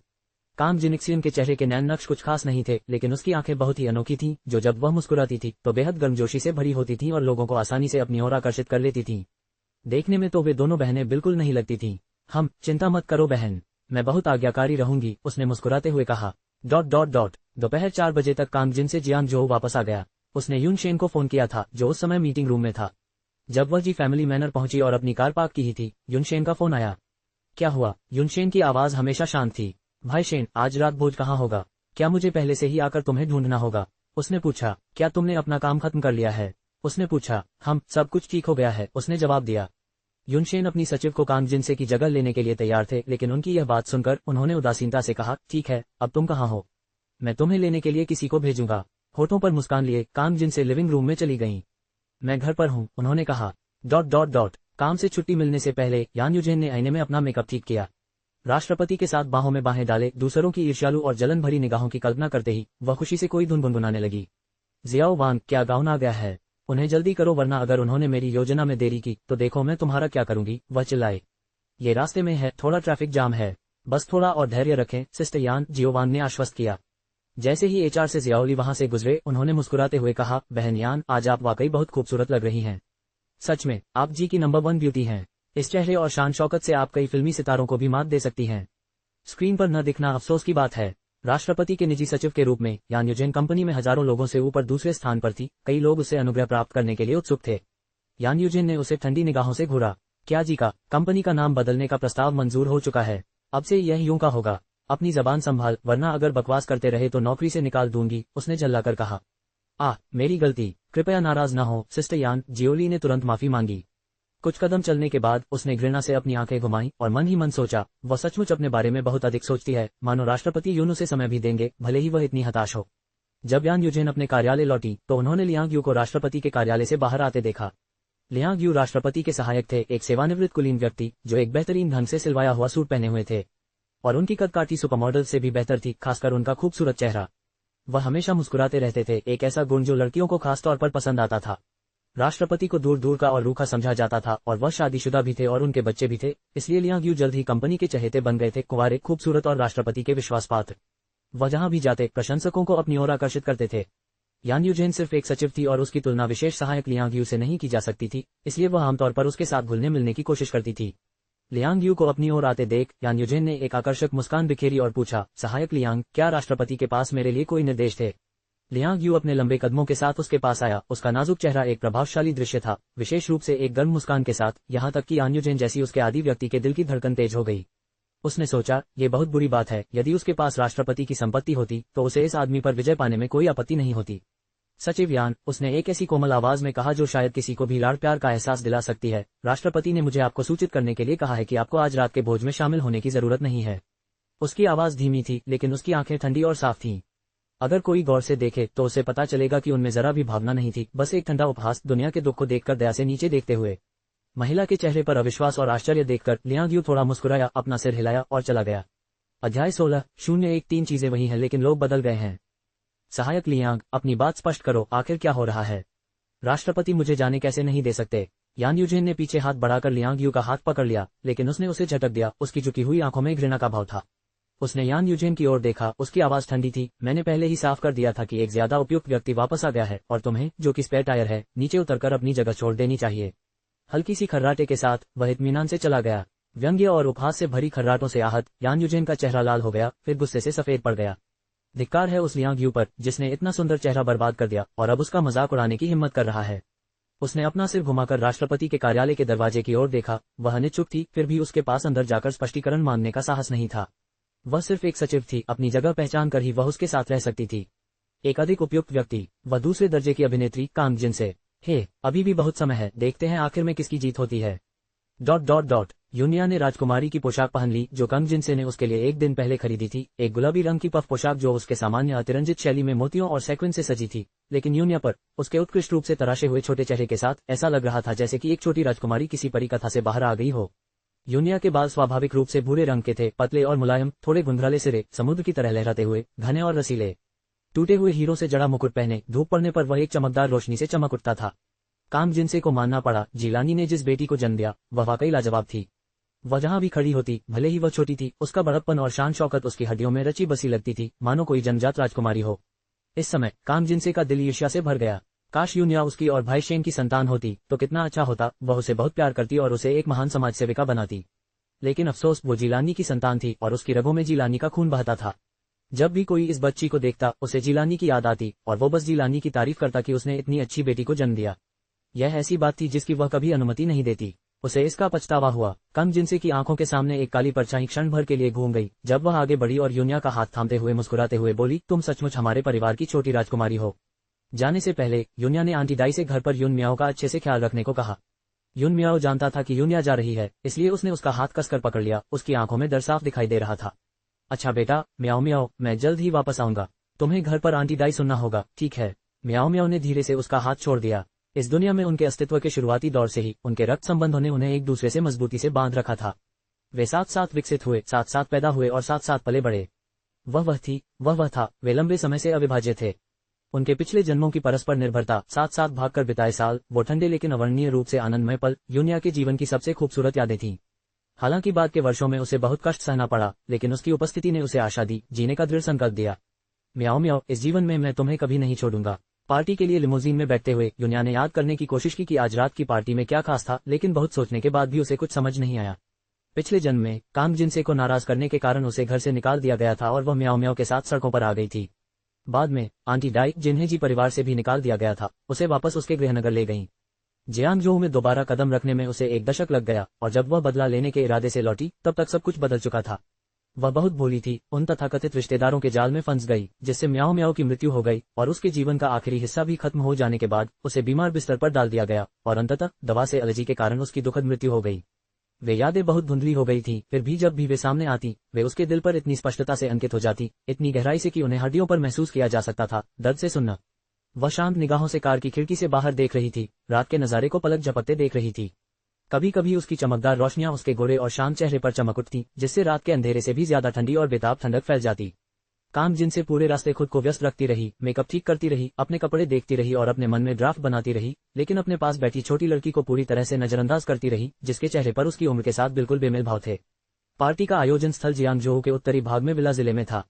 कांग जिनक्सियन के चेहरे के नैन नक्श कुछ खास नहीं थे, लेकिन उसकी आंखें बहुत ही अनोखी थीं, जो जब वह मुस्कुराती थी तो बेहद गर्मजोशी से भरी होती थीं और लोगों को आसानी से अपनी ओर आकर्षित कर लेती थीं। देखने में तो वे दोनों बहनें बिल्कुल नहीं लगती थीं। हम चिंता मत करो बहन, मैं बहुत आज्ञाकारी रहूंगी, उसने मुस्कुराते हुए कहा। दोपहर 4 बजे तक कांग जिन से जियांग जो वापस आ गया। उसने यून शेन को फोन किया था, जो उस समय मीटिंग रूम में था। जब वह जी फैमिली मैनर पहुंची और अपनी कार पार्क की ही थी, यून शेन का फोन आया। क्या हुआ? यून शेन की आवाज हमेशा शांत थी। भाई शेन, आज रात भोज कहाँ होगा? क्या मुझे पहले से ही आकर तुम्हें ढूंढना होगा? उसने पूछा। क्या तुमने अपना काम खत्म कर लिया है? उसने पूछा। हम सब कुछ ठीक हो गया है, उसने जवाब दिया। यूनशेन अपनी सचिव को कांग जिनसे की जगह लेने के लिए तैयार थे, लेकिन उनकी यह बात सुनकर उन्होंने उदासीनता से कहा, ठीक है, अब तुम कहाँ हो? मैं तुम्हें लेने के लिए किसी को भेजूंगा। होठों पर मुस्कान लिए कांग जिनसे लिविंग रूम में चली गईं। मैं घर पर हूँ, उन्होंने कहा। काम से छुट्टी मिलने से पहले यान यूजेन ने आईने में अपना मेकअप ठीक किया। राष्ट्रपति के साथ बाहों में बाहें डाले दूसरों की ईर्ष्यालु और जलन भरी निगाहों की कल्पना करते ही वह खुशी से कोई धुन गुनगुनाने लगी। जियाओ वांग, क्या गाउन आ गया है? उन्हें जल्दी करो, वरना अगर उन्होंने मेरी योजना में देरी की तो देखो मैं तुम्हारा क्या करूंगी, वह चिल्लाए। ये रास्ते में है, थोड़ा ट्रैफिक जाम है, बस थोड़ा और धैर्य रखें, सिस्टर यान, जियोवांग ने आश्वस्त किया। जैसे ही एचआर से जियाओली वहां से गुजरे, उन्होंने मुस्कुराते हुए कहा, बहन यान, आज आप वाकई बहुत खूबसूरत लग रही हैं। सच में, आप जी की नंबर 1 ब्यूटी हैं। इस चेहरे और शान शौकत से आप कई फिल्मी सितारों को भी मात दे सकती हैं। स्क्रीन पर न दिखना अफसोस की बात है। राष्ट्रपति के निजी सचिव के रूप में यान यूजेन कंपनी में हजारों लोगों से ऊपर दूसरे स्थान पर थी। कई लोग उसे अनुग्रह प्राप्त करने के लिए उत्सुक थे। यान यूजेन ने उसे ठंडी निगाहों से घूरा। क्या जी का? कंपनी का नाम बदलने का प्रस्ताव मंजूर हो चुका है। अब से यह यूं का होगा। अपनी जबान संभाल, वरना अगर बकवास करते रहे तो नौकरी से निकाल दूंगी, उसने झल्लाकर कहा। मेरी गलती, कृपया नाराज न हो सिस्टर यान, जियोली ने तुरंत माफी मांगी। कुछ कदम चलने के बाद उसने घृणा से अपनी आंखें घुमाई और मन ही मन सोचा, वह सचमुच अपने बारे में बहुत अधिक सोचती है, मानो राष्ट्रपति यून उसे समय भी देंगे, भले ही वह इतनी हताश हो। जब यान यूजेन अपने कार्यालय लौटी तो उन्होंने लियांग यू को राष्ट्रपति के कार्यालय से बाहर आते देखा। लियांग यू राष्ट्रपति के सहायक थे, एक सेवानिवृत्त कुलीन व्यक्ति जो एक बेहतरीन ढंग से सिलवाया हुआ सूट पहने हुए थे, और उनकी कदकाठी सुपर मॉडल से भी बेहतर थी, खासकर उनका खूबसूरत चेहरा। वह हमेशा मुस्कुराते रहते थे, एक ऐसा गुण जो लड़कियों को खास तौर पर पसंद आता था। राष्ट्रपति को दूर दूर का और रूखा समझा जाता था, और वह शादीशुदा भी थे और उनके बच्चे भी थे, इसलिए लियांग यू जल्द ही कंपनी के चहेते बन गए थे, कुंवारे, खूबसूरत और राष्ट्रपति के विश्वास पात्र। वह जहां भी जाते प्रशंसकों को अपनी ओर आकर्षित करते थे। यान यूजेन सिर्फ एक सचिव थी और उसकी तुलना विशेष सहायक लियांग यू से नहीं की जा सकती थी, इसलिए वह आमतौर पर उसके साथ घुलने मिलने की कोशिश करती थी। लियांग यू को अपनी ओर आते देख यान यूजेन ने एक आकर्षक मुस्कान बिखेरी और पूछा, सहायक लियांग, क्या राष्ट्रपति के पास मेरे लिए कोई निर्देश थे? लियांग यू अपने लंबे कदमों के साथ उसके पास आया। उसका नाजुक चेहरा एक प्रभावशाली दृश्य था, विशेष रूप से एक गर्म मुस्कान के साथ, यहाँ तक कि यान यूजेन जैसी उसके आदि व्यक्ति के दिल की धड़कन तेज हो गई। उसने सोचा, ये बहुत बुरी बात है, यदि उसके पास राष्ट्रपति की संपत्ति होती तो उसे इस आदमी पर विजय पाने में कोई आपत्ति नहीं होती। सचिव यान, उसने एक ऐसी कोमल आवाज में कहा जो शायद किसी को भी लाड़ प्यार का एहसास दिला सकती है, राष्ट्रपति ने मुझे आपको सूचित करने के लिए कहा है कि आपको आज रात के भोज में शामिल होने की जरूरत नहीं है। उसकी आवाज धीमी थी, लेकिन उसकी आंखें ठंडी और साफ थीं। अगर कोई गौर से देखे तो उसे पता चलेगा कि उनमें जरा भी भावना नहीं थी, बस एक ठंडा उपहास, दुनिया के दुख को देखकर दया से नीचे देखते हुए। महिला के चेहरे पर अविश्वास और आश्चर्य देखकर लियांग यू थोड़ा मुस्कुराया, अपना सिर हिलाया और चला गया। अध्याय 16:01 चीजें वही हैं लेकिन लोग बदल गए हैं। सहायक लियांग, अपनी बात स्पष्ट करो, आखिर क्या हो रहा है? राष्ट्रपति मुझे जाने कैसे नहीं दे सकते? यान यूजेन ने पीछे हाथ बढ़ाकर लियांग यू का हाथ पकड़ लिया, लेकिन उसने उसे झटक दिया। उसकी झुकी हुई आंखों में घृणा का भाव था। उसने यान यूजेन की ओर देखा, उसकी आवाज ठंडी थी। मैंने पहले ही साफ कर दिया था कि एक ज्यादा उपयुक्त व्यक्ति वापस आ गया है, और तुम्हें, जो कि स्पेयर टायर है, नीचे उतरकर अपनी जगह छोड़ देनी चाहिए। हल्की सी खर्राटे के साथ वह इत्मीनान से चला गया। व्यंग्य और उपहास से भरी खर्राटों से आहत यान यूजेन का चेहरा लाल हो गया, फिर गुस्से से सफेद पड़ गया। धिक्कार है उस लियांग यू पर जिसने इतना सुंदर चेहरा बर्बाद कर दिया और अब उसका मजाक उड़ाने की हिम्मत कर रहा है। उसने अपना सिर घुमाकर राष्ट्रपति के कार्यालय के दरवाजे की ओर देखा। वह निश्चुप थी, फिर भी उसके पास अंदर जाकर स्पष्टीकरण मांगने का साहस नहीं था। वह सिर्फ एक सचिव थी, अपनी जगह पहचान कर ही वह उसके साथ रह सकती थी। एक अधिक उपयुक्त व्यक्ति, वह दूसरे दर्जे की अभिनेत्री कांग जिन से। अभी भी बहुत समय है, देखते हैं आखिर में किसकी जीत होती है। यूनिया ने राजकुमारी की पोशाक पहन ली जो कांग जिनसे ने उसके लिए एक दिन पहले खरीदी थी, एक गुलाबी रंग की पफ पोशाक जो उसके सामान्य अतिरंजित शैली में मोतियों और सेक्विन से सजी थी, लेकिन यूनिया पर, उसके उत्कृष्ट रूप से तराशे हुए छोटे चेहरे के साथ, ऐसा लग रहा था जैसे कि एक छोटी राजकुमारी किसी परी कथा से बाहर आ गई हो। यूनिया के बाल स्वाभाविक रूप से भूरे रंग के थे, पतले और मुलायम, थोड़े गुंघराले सिरे, समुद्र की तरह लहराते हुए, घने और रसीले। टूटे हुए हीरों से जड़ा मुकुट पहने, धूप पड़ने पर वह एक चमकदार रोशनी से चमक उठता था। कांग जिनसे को मानना पड़ा, जिलानी ने जिस बेटी को जन्म दिया, वह वाकई लाजवाब थी। वह जहां भी खड़ी होती, भले ही वह छोटी थी, उसका बड़प्पन और शान शौकत उसकी हड्डियों में रची बसी लगती थी, मानो कोई जन्मजात राजकुमारी हो। इस समय काम जिनसे का दिल ईर्ष्या से भर गया। काश यूनिया उसकी और भाई शेन की संतान होती तो कितना अच्छा होता, वह उसे बहुत प्यार करती और उसे एक महान समाज सेविका बनाती। लेकिन अफसोस, वो जिलानी की संतान थी और उसकी रगों में जिलानी का खून बहता था। जब भी कोई इस बच्ची को देखता, उसे जिलानी की याद आती और वो बस जिलानी की तारीफ करता कि उसने इतनी अच्छी बेटी को जन्म दिया। यह ऐसी बात थी जिसकी वह कभी अनुमति नहीं देती। उसे इसका पछतावा हुआ। कम जिनसे की आंखों के सामने एक काली परछाई क्षण भर के लिए घूम गई, जब वह आगे बढ़ी और यूनिया का हाथ थामते हुए मुस्कुराते हुए बोली, तुम सचमुच हमारे परिवार की छोटी राजकुमारी हो। जाने से पहले यूनिया ने आंटी डाई से घर पर यून मियाओ का अच्छे से ख्याल रखने को कहा। यून मियाओ जानता था कि यूनिया जा रही है, इसलिए उसने उसका हाथ कसकर पकड़ लिया। उसकी आंखों में डर साफ दिखाई दे रहा था। अच्छा बेटा, म्याओ म्याओ, मैं जल्द ही वापस आऊंगा। तुम्हें घर पर आंटी डाई सुनना होगा, ठीक है? म्याओ म्याओ ने धीरे से उसका हाथ छोड़ दिया। इस दुनिया में उनके अस्तित्व के शुरुआती दौर से ही उनके रक्त संबंधों ने उन्हें एक दूसरे से मजबूती से बांध रखा था। वे साथ साथ विकसित हुए, साथ साथ पैदा हुए और साथ साथ पले बड़े। वह था, वे लंबे समय से अविभाज्य थे। उनके पिछले जन्मों की परस्पर निर्भरता, साथ साथ भागकर बिताए साल, वो ठंडे लेकिन अवर्णनीय रूप से आनंदमय पल, यूनिया के जीवन की सबसे खूबसूरत यादें थीं। हालांकि बाद के वर्षों में उसे बहुत कष्ट सहना पड़ा, लेकिन उसकी उपस्थिति ने उसे आशा दी, जीने का दृढ़ संकल्प दिया। म्याओ म्याओ, इस जीवन में मैं तुम्हें कभी नहीं छोड़ूंगा। पार्टी के लिए लिमोजीन में बैठते हुए यूनिया ने याद करने की कोशिश की कि आज रात की पार्टी में क्या खास था, लेकिन बहुत सोचने के बाद भी उसे कुछ समझ नहीं आया। पिछले जन्म में काम जिनसे को नाराज करने के कारण उसे घर से निकाल दिया गया था और वह म्याओ म्याओ के साथ सड़कों पर आ गई थी। बाद में आंटी डाई, जिन्हें जी परिवार से भी निकाल दिया गया था, उसे वापस उसके गृहनगर ले गईं। जियांगजोऊ में दोबारा कदम रखने में उसे एक दशक लग गया और जब वह बदला लेने के इरादे से लौटी, तब तक सब कुछ बदल चुका था। वह बहुत भोली थी, उन तथाकथित रिश्तेदारों के जाल में फंस गई, जिससे म्याओ म्याओ की मृत्यु हो गई और उसके जीवन का आखिरी हिस्सा भी खत्म हो जाने के बाद उसे बीमार बिस्तर पर डाल दिया गया और अंततः दवा से एलर्जी के कारण उसकी दुखद मृत्यु हो गई। वे यादें बहुत धुंधली हो गई थीं, फिर भी जब भी वे सामने आती, वे उसके दिल पर इतनी स्पष्टता से अंकित हो जाती, इतनी गहराई से कि उन्हें हड्डियों पर महसूस किया जा सकता था, दर्द से सुनना। वह शांत निगाहों से कार की खिड़की से बाहर देख रही थी, रात के नजारे को पलक झपकते देख रही थी। कभी कभी उसकी चमकदार रोशनियां उसके गोरे और शांत चेहरे पर चमक उठती, जिससे रात के अंधेरे से भी ज्यादा ठंडी और बेताब ठंडक फैल जाती। काम जिनसे पूरे रास्ते खुद को व्यस्त रखती रही, मेकअप ठीक करती रही, अपने कपड़े देखती रही और अपने मन में ड्राफ्ट बनाती रही, लेकिन अपने पास बैठी छोटी लड़की को पूरी तरह से नजरअंदाज करती रही, जिसके चेहरे पर उसकी उम्र के साथ बिल्कुल बेमेल भाव थे। पार्टी का आयोजन स्थल जियांगजोऊ के उत्तरी भाग में विला जिले में था।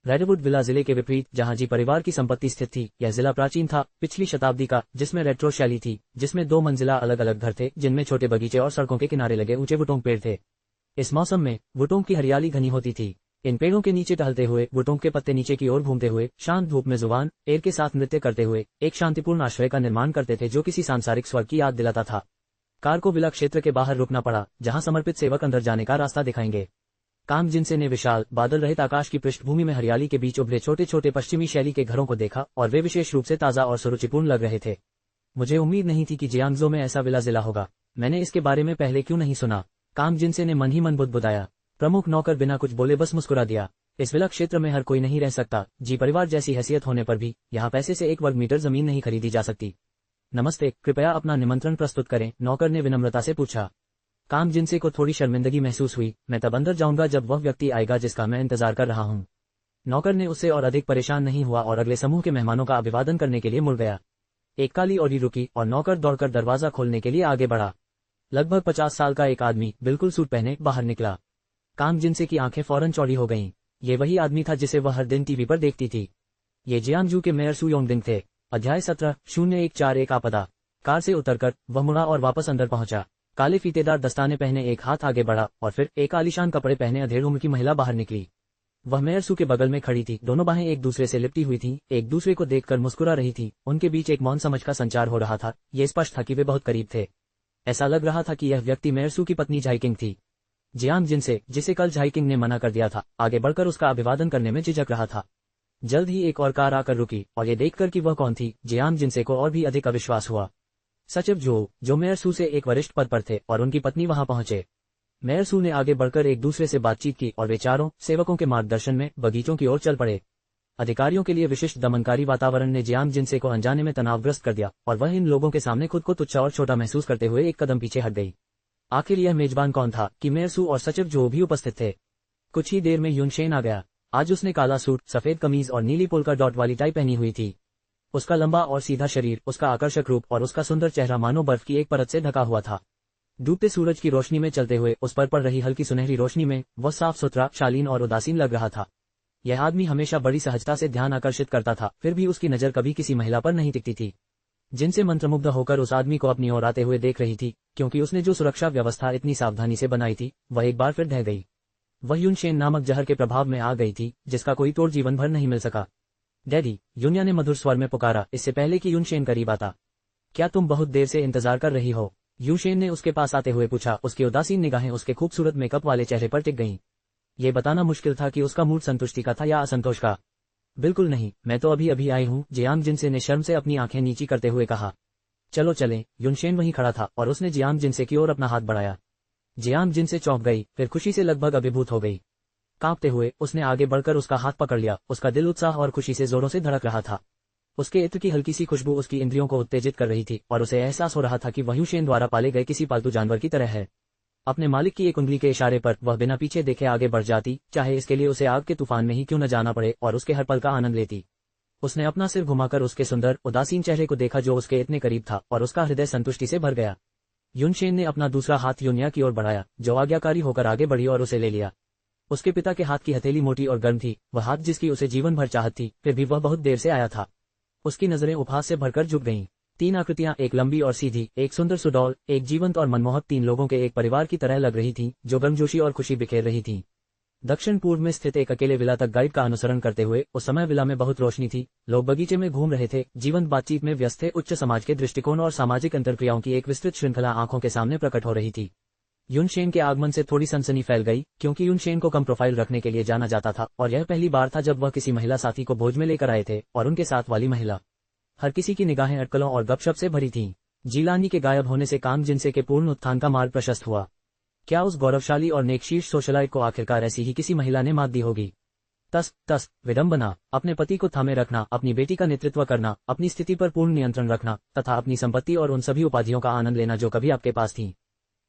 रेडवुड विला जिले के विपरीत, जहां जी परिवार की संपत्ति स्थित थी, यह जिला प्राचीन था, पिछली शताब्दी का, जिसमें रेट्रो शैली थी, जिसमें 2 मंजिला अलग अलग घर थे, जिनमें छोटे बगीचे और सड़कों के किनारे लगे ऊंचे वुटोंग पेड़ थे। इस मौसम में वुटोंग की हरियाली घनी होती थी। इन पेड़ों के नीचे टहलते हुए, वुटोंग के पत्ते नीचे की ओर घूमते हुए, शांत धूप में जुबान एयर के साथ नृत्य करते हुए एक शांतिपूर्ण आश्रय का निर्माण करते थे जो किसी सांसारिक स्वर्ग की याद दिलाता था। कार को विला क्षेत्र के बाहर रुकना पड़ा, जहां समर्पित सेवक अंदर जाने का रास्ता दिखाएंगे। काम जिनसे ने विशाल बादल रहित आकाश की पृष्ठभूमि में हरियाली के बीच उभरे छोटे छोटे पश्चिमी शैली के घरों को देखा और वे विशेष रूप से ताजा और सुरुचिपूर्ण लग रहे थे। मुझे उम्मीद नहीं थी कि जियांगजो में ऐसा विला जिला होगा। मैंने इसके बारे में पहले क्यों नहीं सुना? काम जिनसे ने मन ही मन बुदबुदाया। प्रमुख नौकर बिना कुछ बोले बस मुस्कुरा दिया। इस विला क्षेत्र में हर कोई नहीं रह सकता। जी परिवार जैसी हैसियत होने पर भी यहाँ पैसे से 1 वर्ग मीटर जमीन नहीं खरीदी जा सकती। नमस्ते, कृपया अपना निमंत्रण प्रस्तुत करें, नौकर ने विनम्रता से पूछा। काम जिनसे को थोड़ी शर्मिंदगी महसूस हुई। मैं तब अंदर जाऊंगा जब वह व्यक्ति आएगा जिसका मैं इंतजार कर रहा हूँ। नौकर ने उससे और अधिक परेशान नहीं हुआ और अगले समूह के मेहमानों का अभिवादन करने के लिए मुड़ गया। एक काली ओडी रुकी और नौकर दौड़कर दरवाजा खोलने के लिए आगे बढ़ा। लगभग 50 साल का एक आदमी बिल्कुल सूट पहने बाहर निकला। काम जिनसे की आंखें फौरन चौड़ी हो गईं। ये वही आदमी था जिसे वह हर दिन टीवी पर देखती थी। ये जियांगजू के मेयर सू योंगडिंग थे। अध्याय 17-0141 आपदा। कार से उतरकर वह मुड़ा और वापस अंदर पहुंचा। काले फीतेदार दस्ताने पहने एक हाथ आगे बढ़ा और फिर एक आलीशान कपड़े पहने अधेड़ उम्र की महिला बाहर निकली। वह मेयर सू के बगल में खड़ी थी। दोनों बाहें एक दूसरे से लिपटी हुई थीं, एक दूसरे को देखकर मुस्कुरा रही थी। उनके बीच एक मौन समझ का संचार हो रहा था। ये स्पष्ट था कि वे बहुत करीब थे। ऐसा लग रहा था कि यह व्यक्ति मेयर सू की पत्नी झाइकिंग थी। जियांग जिनसे, जिसे कल झाइकिंग ने मना कर दिया था, आगे बढ़कर उसका अभिवादन करने में झिझक रहा था। जल्द ही एक और कार आकर रुकी और ये देखकर कि वह कौन थी, जियांग जिनसे को और भी अधिक अविश्वास हुआ। सचिव जो मेयर सू से एक वरिष्ठ पद पर थे और उनकी पत्नी वहां पहुंचे। मेयर सू ने आगे बढ़कर एक दूसरे से बातचीत की और वे चारों सेवकों के मार्गदर्शन में बगीचों की ओर चल पड़े। अधिकारियों के लिए विशिष्ट दमनकारी वातावरण ने जियांग जिनसे को अनजाने में तनावग्रस्त कर दिया और वह इन लोगों के सामने खुद को तुच्छ और छोटा महसूस करते हुए एक कदम पीछे हट गई। आखिर यह मेजबान कौन था कि मेयर सू और सचिव जो भी उपस्थित थे। कुछ ही देर में युनशेन आ गया। आज उसने काला सूट, सफेद कमीज और नीली पोल्का डॉट वाली टाई पहनी हुई थी। उसका लंबा और सीधा शरीर, उसका आकर्षक रूप और उसका सुंदर चेहरा मानो बर्फ की एक परत से ढका हुआ था। डूबते सूरज की रोशनी में चलते हुए उस पर पड़ रही हल्की सुनहरी रोशनी में वह साफ सुथरा, शालीन और उदासीन लग रहा था। यह आदमी हमेशा बड़ी सहजता से ध्यान आकर्षित करता था, फिर भी उसकी नजर कभी किसी महिला पर नहीं टिकती थी। जिनसे मंत्रमुग्ध होकर उस आदमी को अपनी ओर आते हुए देख रही थी, क्योंकि उसने जो सुरक्षा व्यवस्था इतनी सावधानी से बनाई थी वह एक बार फिर ढह गई। वह युनशेन नामक जहर के प्रभाव में आ गई थी, जिसका कोई तोड़ जीवन भर नहीं मिल सका। डैडी, युन्या ने मधुर स्वर में पुकारा, इससे पहले कि युनशेन करीब आता। क्या तुम बहुत देर से इंतजार कर रही हो? युनशेन ने उसके पास आते हुए पूछा। उसकी उदासीन निगाहें उसके खूबसूरत मेकअप वाले चेहरे पर टिक गईं। ये बताना मुश्किल था कि उसका मूड संतुष्टि का था या असंतोष का। बिल्कुल नहीं, मैं तो अभी अभी आई हूँ, जियांग जिनसे ने शर्म से अपनी आंखें नीची करते हुए कहा। चलो चलें। युनशेन वहीं खड़ा था और उसने जियांग जिनसे की ओर अपना हाथ बढ़ाया। जियांग जिनसे चौंक गई, फिर खुशी से लगभग अभिभूत हो गई। कांपते हुए उसने आगे बढ़कर उसका हाथ पकड़ लिया। उसका दिल उत्साह और खुशी से जोरों से धड़क रहा था। उसके इत्र की हल्की सी खुशबू उसकी इंद्रियों को उत्तेजित कर रही थी और उसे एहसास हो रहा था कि वह युनशेन द्वारा पाले गए किसी पालतू जानवर की तरह है। अपने मालिक की एक उंगली के इशारे पर वह बिना पीछे देखे आगे बढ़ जाती, चाहे इसके लिए उसे आग के तूफान में ही क्यों न जाना पड़े, और उसके हर पल का आनंद लेती। उसने अपना सिर घुमाकर उसके सुंदर, उदासीन चेहरे को देखा जो उसके इतने करीब था, और उसका हृदय संतुष्टि से भर गया। युनशेन ने अपना दूसरा हाथ युन्या की ओर बढ़ाया, जो आज्ञाकारी होकर आगे बढ़ी और उसे ले लिया। उसके पिता के हाथ की हथेली मोटी और गर्म थी, वह हाथ जिसकी उसे जीवन भर चाहत थी, फिर भी वह बहुत देर से आया था। उसकी नजरें उपहास से भरकर झुक गईं। तीन आकृतियां, एक लंबी और सीधी, एक सुंदर सुडौल, एक जीवंत और मनमोहक, तीन लोगों के एक परिवार की तरह लग रही थीं, जो गर्मजोशी और खुशी बिखेर रही थीं। दक्षिण पूर्व में स्थित एक अकेले विला तक गाइड का अनुसरण करते हुए उस समय विला में बहुत रोशनी थी। लोग बगीचे में घूम रहे थे, जीवंत बातचीत में व्यस्त थे, उच्च समाज के दृष्टिकोण और सामाजिक अंतर्क्रियाओं की एक विस्तृत श्रृंखला आंखों के सामने प्रकट हो रही थी। युनशेन के आगमन से थोड़ी सनसनी फैल गई, क्योंकि युनशेन को कम प्रोफाइल रखने के लिए जाना जाता था, और यह पहली बार था जब वह किसी महिला साथी को भोज में लेकर आए थे, और उनके साथ वाली महिला। हर किसी की निगाहें अटकलों और गपशप से भरी थीं। जीलानी के गायब होने से कांग जिनसे के पूर्ण उत्थान का मार्ग प्रशस्त हुआ। क्या उस गौरवशाली और नेकशीर्ष सोशलाइट को आखिरकार ऐसी ही किसी महिला ने मात दी होगी? तस विडंबना, अपने पति को थामे रखना, अपनी बेटी का नेतृत्व करना, अपनी स्थिति पर पूर्ण नियंत्रण रखना, तथा अपनी संपत्ति और उन सभी उपाधियों का आनंद लेना जो कभी आपके पास थी।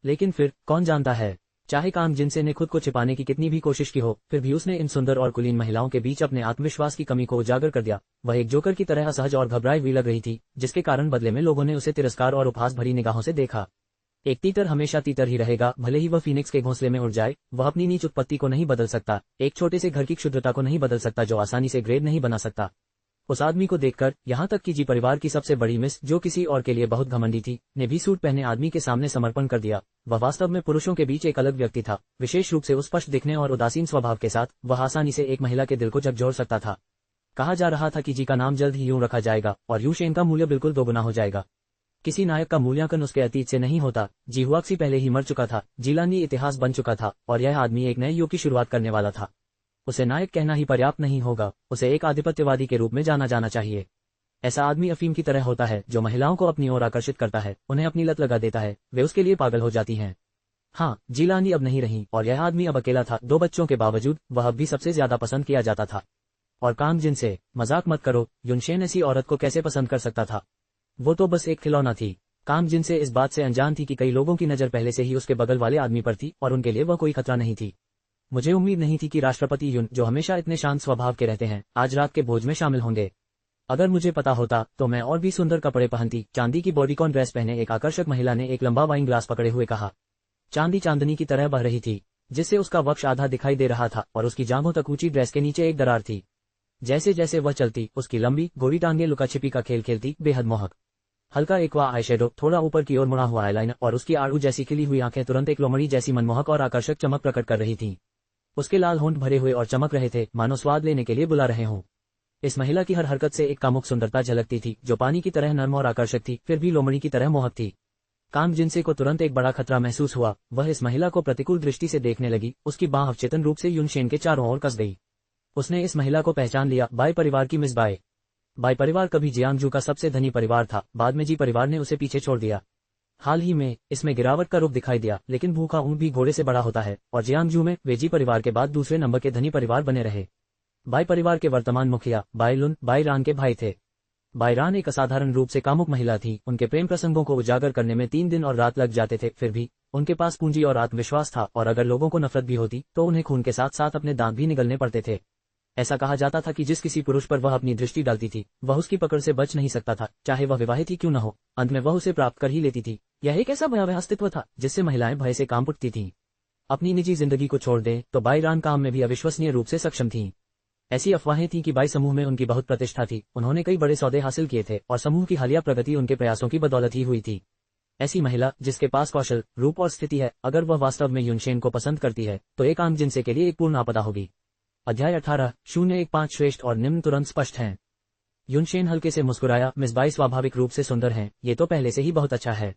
लेकिन फिर कौन जानता है, चाहे कांग जिनसे ने खुद को छिपाने की कितनी भी कोशिश की हो, फिर भी उसने इन सुंदर और कुलीन महिलाओं के बीच अपने आत्मविश्वास की कमी को उजागर कर दिया। वह एक जोकर की तरह असहज और घबराई हुई लग रही थी, जिसके कारण बदले में लोगों ने उसे तिरस्कार और उपहास भरी निगाहों से देखा। एक तीतर हमेशा तीतर ही रहेगा, भले ही वह फीनिक्स के घोंसले में उड़ जाए। वह अपनी नीच उत्पत्ति को नहीं बदल सकता, एक छोटे से घर की क्षुद्रता को नहीं बदल सकता, जो आसानी से ग्रेड नहीं बना सकता। उस आदमी को देखकर, यहाँ तक कि जी परिवार की सबसे बड़ी मिस, जो किसी और के लिए बहुत घमंडी थी, ने भी सूट पहने आदमी के सामने समर्पण कर दिया। वह वास्तव में पुरुषों के बीच एक अलग व्यक्ति था, विशेष रूप से उस स्पष्ट दिखने और उदासीन स्वभाव के साथ। वह आसानी से एक महिला के दिल को झकझोर सकता था। कहा जा रहा था कि जी का नाम जल्द ही यूं रखा जाएगा और युनशेन का मूल्य बिल्कुल दोगुना हो जाएगा। किसी नायक का मूल्यांकन उसके अतीत से नहीं होता। जी हुआक्सी पहले ही मर चुका था, जीलानी इतिहास बन चुका था, और यह आदमी एक नए युग की शुरुआत करने वाला था। उसे नायक कहना ही पर्याप्त नहीं होगा, उसे एक आधिपत्यवादी के रूप में जाना जाना चाहिए। ऐसा आदमी अफीम की तरह होता है, जो महिलाओं को अपनी ओर आकर्षित करता है, उन्हें अपनी लत लगा देता है, वे उसके लिए पागल हो जाती हैं। हाँ, जीलानी अब नहीं रही, और यह आदमी अब अकेला था। 2 बच्चों के बावजूद वह अब भी सबसे ज्यादा पसंद किया जाता था। और कांग जिनसे, मजाक मत करो, युनशेन ऐसी औरत को कैसे पसंद कर सकता था? वो तो बस एक खिलौना थी। कांग जिनसे इस बात से अनजान थी कि कई लोगों की नजर पहले से ही उसके बगल वाले आदमी पर थी, और उनके लिए वह कोई खतरा नहीं थी। मुझे उम्मीद नहीं थी कि राष्ट्रपति युन, जो हमेशा इतने शांत स्वभाव के रहते हैं, आज रात के भोज में शामिल होंगे। अगर मुझे पता होता तो मैं और भी सुंदर कपड़े पहनती। चांदी की बॉडीकॉन ड्रेस पहने एक आकर्षक महिला ने एक लंबा वाइन ग्लास पकड़े हुए कहा। चांदी चांदनी की तरह बह रही थी, जिससे उसका वक्ष आधा दिखाई दे रहा था, और उसकी जांघों तक ऊंची ड्रेस के नीचे एक दरार थी। जैसे जैसे वह चलती, उसकी लंबी गोरी टांगे लुका छिपी का खेल खेलती, बेहद मोहक। हल्का एक्वा आईशैडो, थोड़ा ऊपर की ओर मुड़ा हुआ आईलाइनर, और उसकी आड़ू जैसी खिली हुई आंखें तुरंत एक लोमड़ी जैसी मनमोहक और आकर्षक चमक प्रकट कर रही थीं। उसके लाल होंठ भरे हुए और चमक रहे थे, मानो स्वाद लेने के लिए बुला रहे हों। इस महिला की हर हरकत से एक कामुक सुंदरता झलकती थी, जो पानी की तरह नर्म और आकर्षक थी, फिर भी लोमड़ी की तरह मोहक थी। कांग जिनसे को तुरंत एक बड़ा खतरा महसूस हुआ। वह इस महिला को प्रतिकूल दृष्टि से देखने लगी। उसकी बांह अवचेतन रूप से युनशेन के चारों ओर कस गई। उसने इस महिला को पहचान लिया, बाई परिवार की मिस बाई। बाई परिवार कभी जियांगजू का सबसे धनी परिवार था, बाद में जी परिवार ने उसे पीछे छोड़ दिया। हाल ही में इसमें गिरावट का रुख दिखाई दिया, लेकिन भूखा ऊंट भी घोड़े से बड़ा होता है, और जियांगजू में वे जी परिवार के बाद दूसरे नंबर के धनी परिवार बने रहे। बाई परिवार के वर्तमान मुखिया बाई लुन बाई रान के भाई थे। बाई रान एक असाधारण रूप से कामुक महिला थी। उनके प्रेम प्रसंगों को उजागर करने में 3 दिन और रात लग जाते थे, फिर भी उनके पास पूंजी और आत्मविश्वास था, और अगर लोगों को नफरत भी होती तो उन्हें खून के साथ साथ अपने दांत भी निगलने पड़ते थे। ऐसा कहा जाता था कि जिस किसी पुरुष पर वह अपनी दृष्टि डालती थी वह उसकी पकड़ से बच नहीं सकता था, चाहे वह विवाहित ही क्यों न हो। अंत में वह उसे प्राप्त कर ही लेती थी। यह एक ऐसा भयावह अस्तित्व था जिससे महिलाएं भय से कांप उठती थीं। अपनी निजी जिंदगी को छोड़ दें तो बाई रान काम में भी अविश्वसनीय रूप से सक्षम थीं। ऐसी अफवाहें थीं कि बाई समूह में उनकी बहुत प्रतिष्ठा थी, उन्होंने कई बड़े सौदे हासिल किए थे और समूह की हालिया प्रगति उनके प्रयासों की बदौलत ही हुई थी। ऐसी महिला जिसके पास कौशल, रूप और स्थिति है, अगर वह वास्तव में युनशेन को पसंद करती है तो एक आम जिनसे के लिए एक पूर्ण आपदा होगी। अध्याय 18:015 श्रेष्ठ और निम्न तुरंत स्पष्ट हैं। युनशेन हल्के से मुस्कुराया। मिस बाई स्वाभाविक रूप से सुंदर हैं, ये तो पहले से ही बहुत अच्छा है।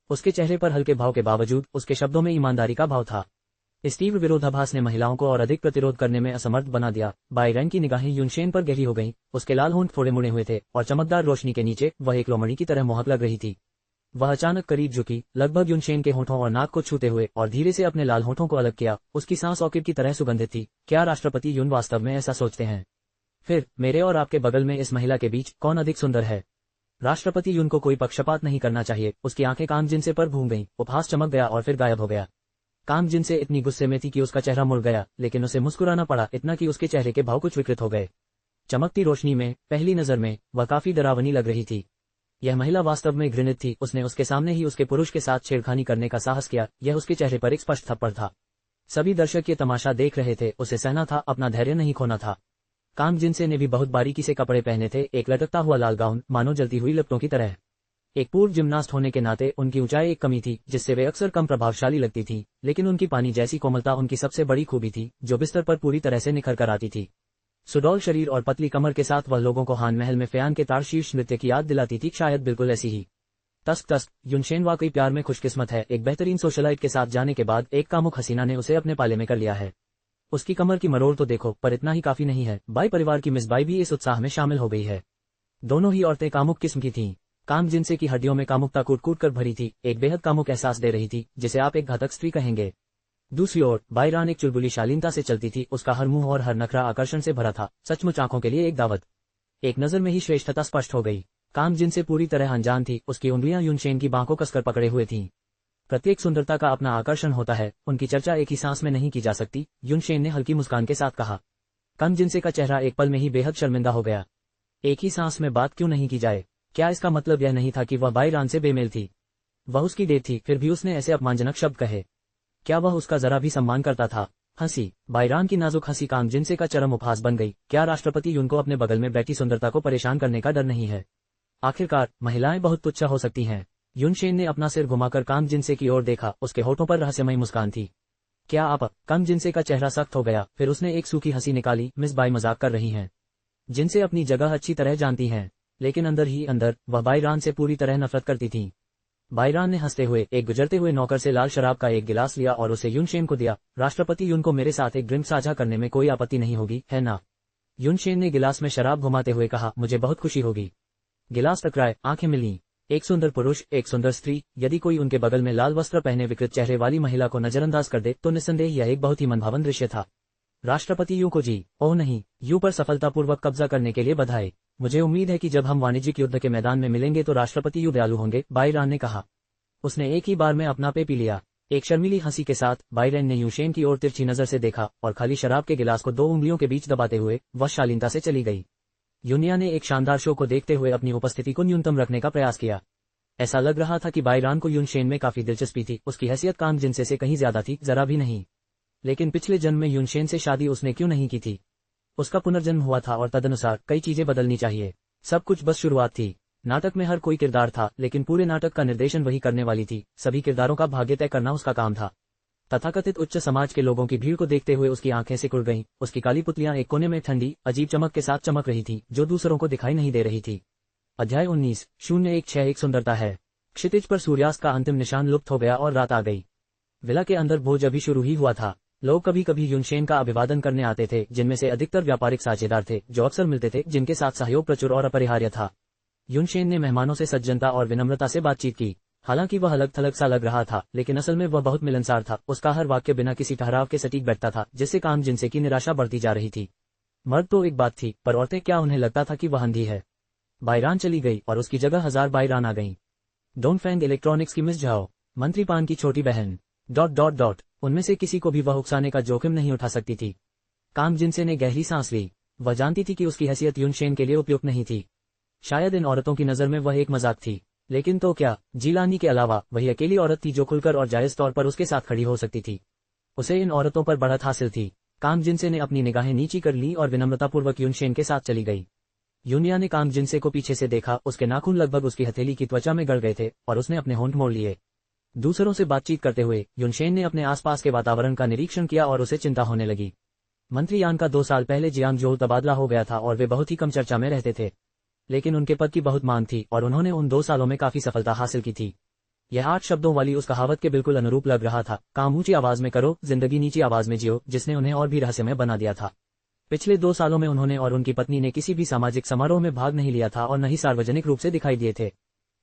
उसके चेहरे पर हल्के भाव के बावजूद उसके शब्दों में ईमानदारी का भाव था। इस तीव्र विरोधाभास ने महिलाओं को और अधिक प्रतिरोध करने में असमर्थ बना दिया। बाई रैन की निगाहें युनशेन पर गहरी हो गईं, उसके लाल होंठ थोड़े मुड़े हुए थे और चमकदार रोशनी के नीचे वह एक लोमड़ी की तरह मोहक लग रही थी। वह अचानक करीब झुकी, लगभग युनशेन के होठों और नाक को छूते हुए, और धीरे से अपने लाल होठों को अलग किया। उसकी सांस ऑर्किड की तरह सुगंधित थी। क्या राष्ट्रपति युन वास्तव में ऐसा सोचते हैं? फिर मेरे और आपके बगल में इस महिला के बीच कौन अधिक सुंदर है? राष्ट्रपति युन को कोई पक्षपात नहीं करना चाहिए। उसकी आंखें काम जिनसे पर घूम गईं, उपहास चमक गया और फिर गायब हो गया। काम जिनसे इतनी गुस्से में थी कि उसका चेहरा मुड़ गया, लेकिन उसे मुस्कुराना पड़ा, इतना कि उसके चेहरे के भाव कुछ विकृत हो गए। चमकती रोशनी में, पहली नजर में, वह काफी डरावनी लग रही थी। यह महिला वास्तव में घृणित थी। उसने उसके सामने ही उसके पुरुष के साथ छेड़खानी करने का साहस किया। यह उसके चेहरे पर एक स्पष्ट थप्पड़ था। सभी दर्शक ये तमाशा देख रहे थे। उसे सहना था, अपना धैर्य नहीं खोना था। काम जिनसे ने भी बहुत बारीकी से कपड़े पहने थे, एक लटकता हुआ लाल गाउन, मानो जलती हुई लपटों की तरह। एक पूर्व जिम्नास्ट होने के नाते उनकी ऊंचाई एक कमी थी जिससे वे अक्सर कम प्रभावशाली लगती थी, लेकिन उनकी पानी जैसी कोमलता उनकी सबसे बड़ी खूबी थी, जो बिस्तर पर पूरी तरह से निखर कर आती थी। सुडौल शरीर और पतली कमर के साथ वह लोगों को हान महल में फयान के तार शीर्ष नृत्य की याद दिलाती थी, शायद बिल्कुल ऐसी ही। तस्क युनशेन वाकई प्यार में खुशकिस्मत है। एक बेहतरीन सोशलाइट के साथ जाने के बाद एक कामुक हसीना ने उसे अपने पाले में कर लिया है। उसकी कमर की मरोड़ तो देखो, पर इतना ही काफी नहीं है। बाई परिवार की मिस बाई भी इस उत्साह में शामिल हो गई है। दोनों ही औरतें कामुक किस्म की थीं। काम जिनसे की हड्डियों में कामुकता कूट कूट कर भरी थी, एक बेहद कामुक एहसास दे रही थी, जिसे आप एक घातक स्त्री कहेंगे। दूसरी ओर बाई रान एक चुलबुली शालीनता से चलती थी। उसका हर मुंह और हर नखरा आकर्षण से भरा था, सचमुच आंखों के लिए एक दावत। एक नजर में ही श्रेष्ठता स्पष्ट हो गई। काम जिनसे पूरी तरह अनजान थी, उसकी उंगलियां युनशेन की बाहों को कसकर पकड़े हुए थीं। प्रत्येक सुंदरता का अपना आकर्षण होता है, उनकी चर्चा एक ही सांस में नहीं की जा सकती, युनशेन ने हल्की मुस्कान के साथ कहा। काम जिनसे का चेहरा एक पल में ही बेहद शर्मिंदा हो गया। एक ही सांस में बात क्यों नहीं की जाए? क्या इसका मतलब यह नहीं था कि वह बाई रान से बेमेल थी? वह उसकी डेट थी, फिर भी उसने ऐसे अपमानजनक शब्द कहे। क्या वह उसका जरा भी सम्मान करता था? हंसी। बाई रान की नाजुक हंसी काम जिनसे का चरम उपहास बन गई। क्या राष्ट्रपति युन को अपने बगल में बैठी सुंदरता को परेशान करने का डर नहीं है? आखिरकार महिलाएं बहुत तुच्छ हो सकती हैं। युनशेन ने अपना सिर घुमाकर काम जिनसे की ओर देखा। उसके होठों पर रहस्यमयी मुस्कान थी। क्या आप? काम जिनसे का चेहरा सख्त हो गया। फिर उसने एक सूखी हंसी निकाली। मिस बाई मजाक कर रही हैं। जिनसे अपनी जगह अच्छी तरह जानती हैं, लेकिन अंदर ही अंदर वह बाई रान से पूरी तरह नफरत करती थी। बाई रान ने हंसते हुए एक गुजरते हुए नौकर से लाल शराब का एक गिलास लिया और उसे युनशेन को दिया। राष्ट्रपति युन को मेरे साथ एक ड्रिंक साझा करने में कोई आपत्ति नहीं होगी, है ना? युनशेन ने गिलास में शराब घुमाते हुए कहा। मुझे बहुत खुशी होगी। गिलास टकराए, आंखें मिलीं। एक सुंदर पुरुष, एक सुंदर स्त्री, यदि कोई उनके बगल में लाल वस्त्र पहने विकृत चेहरे वाली महिला को नजरअंदाज कर दे तो निस्संदेह यह एक बहुत ही मनभावन दृश्य था। राष्ट्रपति यू को जी, ओह नहीं, यू पर सफलतापूर्वक कब्जा करने के लिए बधाई। मुझे उम्मीद है कि जब हम वाणिज्यिक युद्ध के मैदान में मिलेंगे तो राष्ट्रपति यू दयालु होंगे, बाई रान ने कहा। उसने एक ही बार में अपना पे पी लिया। एक शर्मीली हंसी के साथ बाई रान ने युनशेन की ओर तिरछी नजर से देखा और खाली शराब के गिलास को दो उंगलियों के बीच दबाते हुए वह शालीनता से चली गई। युनिया ने एक शानदार शो को देखते हुए अपनी उपस्थिति को न्यूनतम रखने का प्रयास किया। ऐसा लग रहा था कि बाई रान को युनशेन में काफी दिलचस्पी थी। उसकी हैसियत काम जिनसे से कहीं ज्यादा थी, जरा भी नहीं। लेकिन पिछले जन्म में युनशेन से शादी उसने क्यों नहीं की थी? उसका पुनर्जन्म हुआ था और तदनुसार कई चीजें बदलनी चाहिए। सब कुछ बस शुरुआत थी। नाटक में हर कोई किरदार था, लेकिन पूरे नाटक का निर्देशन वही करने वाली थी। सभी किरदारों का भाग्य तय करना उसका काम था। तथाकथित उच्च समाज के लोगों की भीड़ को देखते हुए उसकी आंखें सिकुड़ गईं। उसकी काली पुतलियां एक कोने में ठंडी, अजीब चमक के साथ चमक रही थी, जो दूसरों को दिखाई नहीं दे रही थी। अध्याय 19:016 सुंदरता है। क्षितिज पर सूर्यास्त का अंतिम निशान लुप्त हो गया और रात आ गई। विला के अंदर भोज अभी शुरू ही हुआ था। लोग कभी कभी युनशेन का अभिवादन करने आते थे, जिनमें से अधिकतर व्यापारिक साझेदार थे जो अक्सर मिलते थे, जिनके साथ सहयोग प्रचुर और अपरिहार्य था। युनशेन ने मेहमानों से सज्जनता और विनम्रता से बातचीत की। हालांकि वह अलग थलग सा लग रहा था, लेकिन असल में वह बहुत मिलनसार था। उसका हर वाक्य बिना किसी ठहराव के सटीक बैठता था, जिससे काम जिनसे की निराशा बढ़ती जा रही थी। मर्द तो एक बात थी, पर औरतें, क्या उन्हें लगता था कि वह अंधी है? बाईरान चली गई और उसकी जगह 1000 बाईरान आ गईं। डोंगफेंग इलेक्ट्रॉनिक्स की मिस झाओ, मंत्री पान की छोटी बहन ... उनमें से किसी को भी वह उकसाने का जोखिम नहीं उठा सकती थी। काम जिनसे ने गहरी सांस ली। वह जानती थी कि उसकी हैसियत युनशेन के लिए उपयुक्त नहीं थी। शायद इन औरतों की नज़र में वह एक मजाक थी, लेकिन तो क्या, जीलानी के अलावा वही अकेली औरत थी जो खुलकर और जायज तौर पर उसके साथ खड़ी हो सकती थी। उसे इन औरतों पर बढ़त हासिल थी। कांग जिनसे ने अपनी निगाहें नीची कर ली और विनम्रतापूर्वक युनशेन के साथ चली गई। यूनिया ने कांग जिनसे को पीछे से देखा, उसके नाखून लगभग उसकी हथेली की त्वचा में गड़ गए थे और उसने अपने होंठ मोड़ लिए। दूसरों से बातचीत करते हुए युनशेन ने अपने आसपास के वातावरण का निरीक्षण किया और उसे चिंता होने लगी। मंत्री यान का 2 साल पहले जियांगजोउ तबादला हो गया था और वे बहुत ही कम चर्चा में रहते थे, लेकिन उनके पद की बहुत मांग थी और उन्होंने उन 2 सालों में काफी सफलता हासिल की थी। यह 8 शब्दों वाली उस कहावत के बिल्कुल अनुरूप लग रहा था, काम ऊंची आवाज में करो, जिंदगी नीची आवाज में जियो, जिसने उन्हें और भी रहस्यमय बना दिया था। पिछले 2 सालों में उन्होंने और उनकी पत्नी ने किसी भी सामाजिक समारोह में भाग नहीं लिया था और न ही सार्वजनिक रूप से दिखाई दिए थे।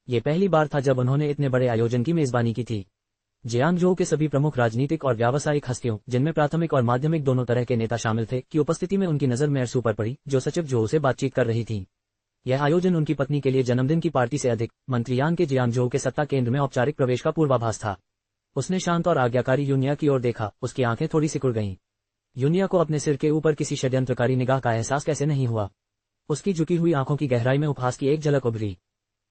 ये पहली बार था जब उन्होंने इतने बड़े आयोजन की मेजबानी की थी। जियांगजोउ के सभी प्रमुख राजनीतिक और व्यावसायिक हस्तियों, जिनमें प्राथमिक और माध्यमिक दोनों तरह के नेता शामिल थे, की उपस्थिति में उनकी नजर मेयरसू पर पड़ी, जो सचिव जोउ से बातचीत कर रही थी। यह आयोजन उनकी पत्नी के लिए जन्मदिन की पार्टी से अधिक मंत्री यान के जियांगजोउ के सत्ता केंद्र में औपचारिक प्रवेश का पूर्वाभास था। उसने शांत और आज्ञाकारी यूनिया की ओर देखा, उसकी आंखें थोड़ी सिकुड़ गईं। यूनिया को अपने सिर के ऊपर किसी षड्यंत्रकारी निगाह का एहसास कैसे नहीं हुआ। उसकी झुकी हुई आंखों की गहराई में उपहास की एक झलक उभरी।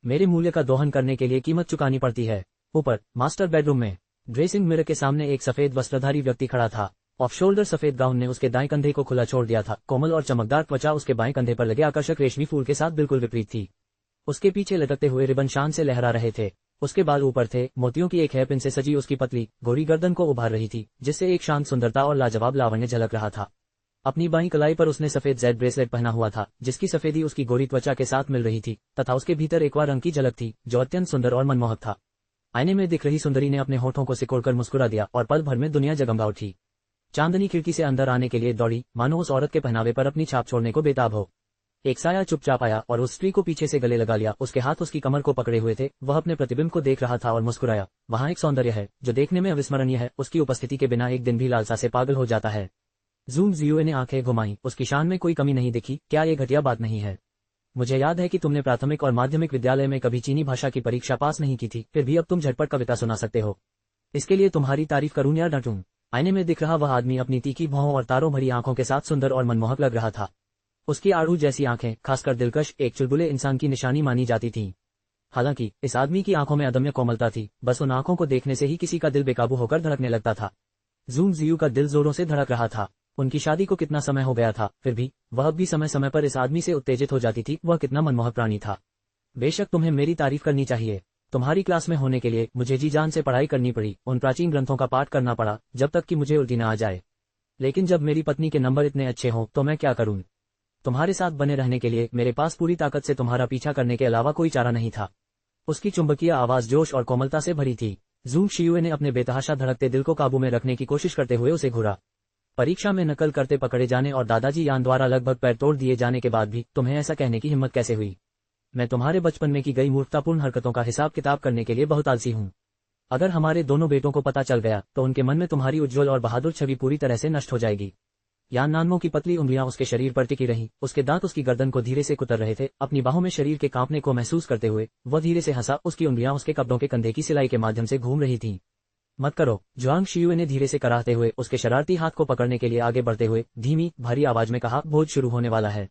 मेरे मूल्य का दोहन करने के लिए कीमत चुकानी पड़ती है। ऊपर मास्टर बेडरूम में ड्रेसिंग मिरर के सामने एक सफेद वस्त्रधारी व्यक्ति खड़ा था। ऑफ शोल्डर सफेद गाउन ने उसके दाएं कंधे को खुला छोड़ दिया था। कोमल और चमकदार त्वचा उसके बाएं कंधे पर लगे आकर्षक रेशमी फूल के साथ बिल्कुल विपरीत थी। उसके पीछे लटकते हुए रिबन शान से लहरा रहे थे। उसके बाल ऊपर थे, मोतियों की एक हेयरपिन से सजी उसकी पतली गोरी गर्दन को उभार रही थी, जिससे एक शांत सुंदरता और लाजवाब लावण्य झलक रहा था। अपनी बाईं कलाई पर उसने सफेद जेड ब्रेसलेट पहना हुआ था, जिसकी सफेदी उसकी गोरी त्वचा के साथ मिल रही थी, तथा उसके भीतर एक और रंग की झलक थी जो अत्यंत सुंदर और मनमोहक था। आईने में दिख रही सुंदरी ने अपने होठों को सिकोड़कर मुस्कुरा दिया और पल भर में दुनिया जगमगा उठी। चांदनी खिड़की से अंदर आने के लिए दौड़ी, मानो उस औरत के पहनावे पर अपनी छाप छोड़ने को बेताब हो। एक साया चुपचाप आया और उस स्त्री को पीछे से गले लगा लिया। उसके हाथ उसकी कमर को पकड़े हुए थे। वह अपने प्रतिबिंब को देख रहा था और मुस्कुराया। वहां एक सौंदर्य है जो देखने में अविस्मरणीय है, उसकी उपस्थिति के बिना एक दिन भी लालसा से पागल हो जाता है। जूंग जियुए ने आंखें घुमाई, उसकी शान में कोई कमी नहीं दिखी। क्या ये घटिया बात नहीं है? मुझे याद है कि तुमने प्राथमिक और माध्यमिक विद्यालय में कभी चीनी भाषा की परीक्षा पास नहीं की थी, फिर भी अब तुम झटपट कविता सुना सकते हो। इसके लिए तुम्हारी तारीफ करूं या डांटूं? आईने में दिख रहा वह आदमी अपनी तीखी भौं और तारों भरी आंखों के साथ सुंदर और मनमोहक लग रहा था। उसकी आड़ू जैसी आंखें, खासकर दिलकश, एक चुलबुले इंसान की निशानी मानी जाती थीं। हालांकि इस आदमी की आंखों में अदम्य कोमलता थी। बस उन आंखों को देखने से ही किसी का दिल बेकाबू होकर धड़कने लगता था। जूंग जियू का दिल जोरों से धड़क रहा था। उनकी शादी को कितना समय हो गया था, फिर भी वह अब भी समय समय पर इस आदमी से उत्तेजित हो जाती थी। वह कितना मनमोहक प्राणी था। बेशक तुम्हें मेरी तारीफ करनी चाहिए। तुम्हारी क्लास में होने के लिए मुझे जी जान से पढ़ाई करनी पड़ी, उन प्राचीन ग्रंथों का पाठ करना पड़ा, जब तक कि मुझे उल्टी न आ जाए। लेकिन जब मेरी पत्नी के नंबर इतने अच्छे हों तो मैं क्या करूं? तुम्हारे साथ बने रहने के लिए मेरे पास पूरी ताकत से तुम्हारा पीछा करने के अलावा कोई चारा नहीं था। उसकी चुंबकीय आवाज जोश और कोमलता से भरी थी। जूंग शियुए ने अपने बेतहाशा धड़कते दिल को काबू में रखने की कोशिश करते हुए उसे घूरा। परीक्षा में नकल करते पकड़े जाने और दादाजी यान द्वारा लगभग पैर तोड़ दिए जाने के बाद भी तुम्हें ऐसा कहने की हिम्मत कैसे हुई? मैं तुम्हारे बचपन में की गई मूर्खतापूर्ण हरकतों का हिसाब किताब करने के लिए बहुत आलसी हूं। अगर हमारे दोनों बेटों को पता चल गया तो उनके मन में तुम्हारी उज्ज्वल और बहादुर छवि पूरी तरह से नष्ट हो जाएगी। यान नानमो की पतली उंगलियां उसके शरीर पर टिकी रहीं, उसके दांत उसकी गर्दन को धीरे से कुतर रहे थे। अपनी बाहों में शरीर के कांपने को महसूस करते हुए वह धीरे से हंसा। उसकी उंगलियां उसके कपड़ों के कंधे की सिलाई के माध्यम से घूम रही थीं। मत करो, जुआंग शियुए ने धीरे से कराहते हुए उसके शरारती हाथ को पकड़ने के लिए आगे बढ़ते हुए धीमी भारी आवाज में कहा, भोज शुरू होने वाला है,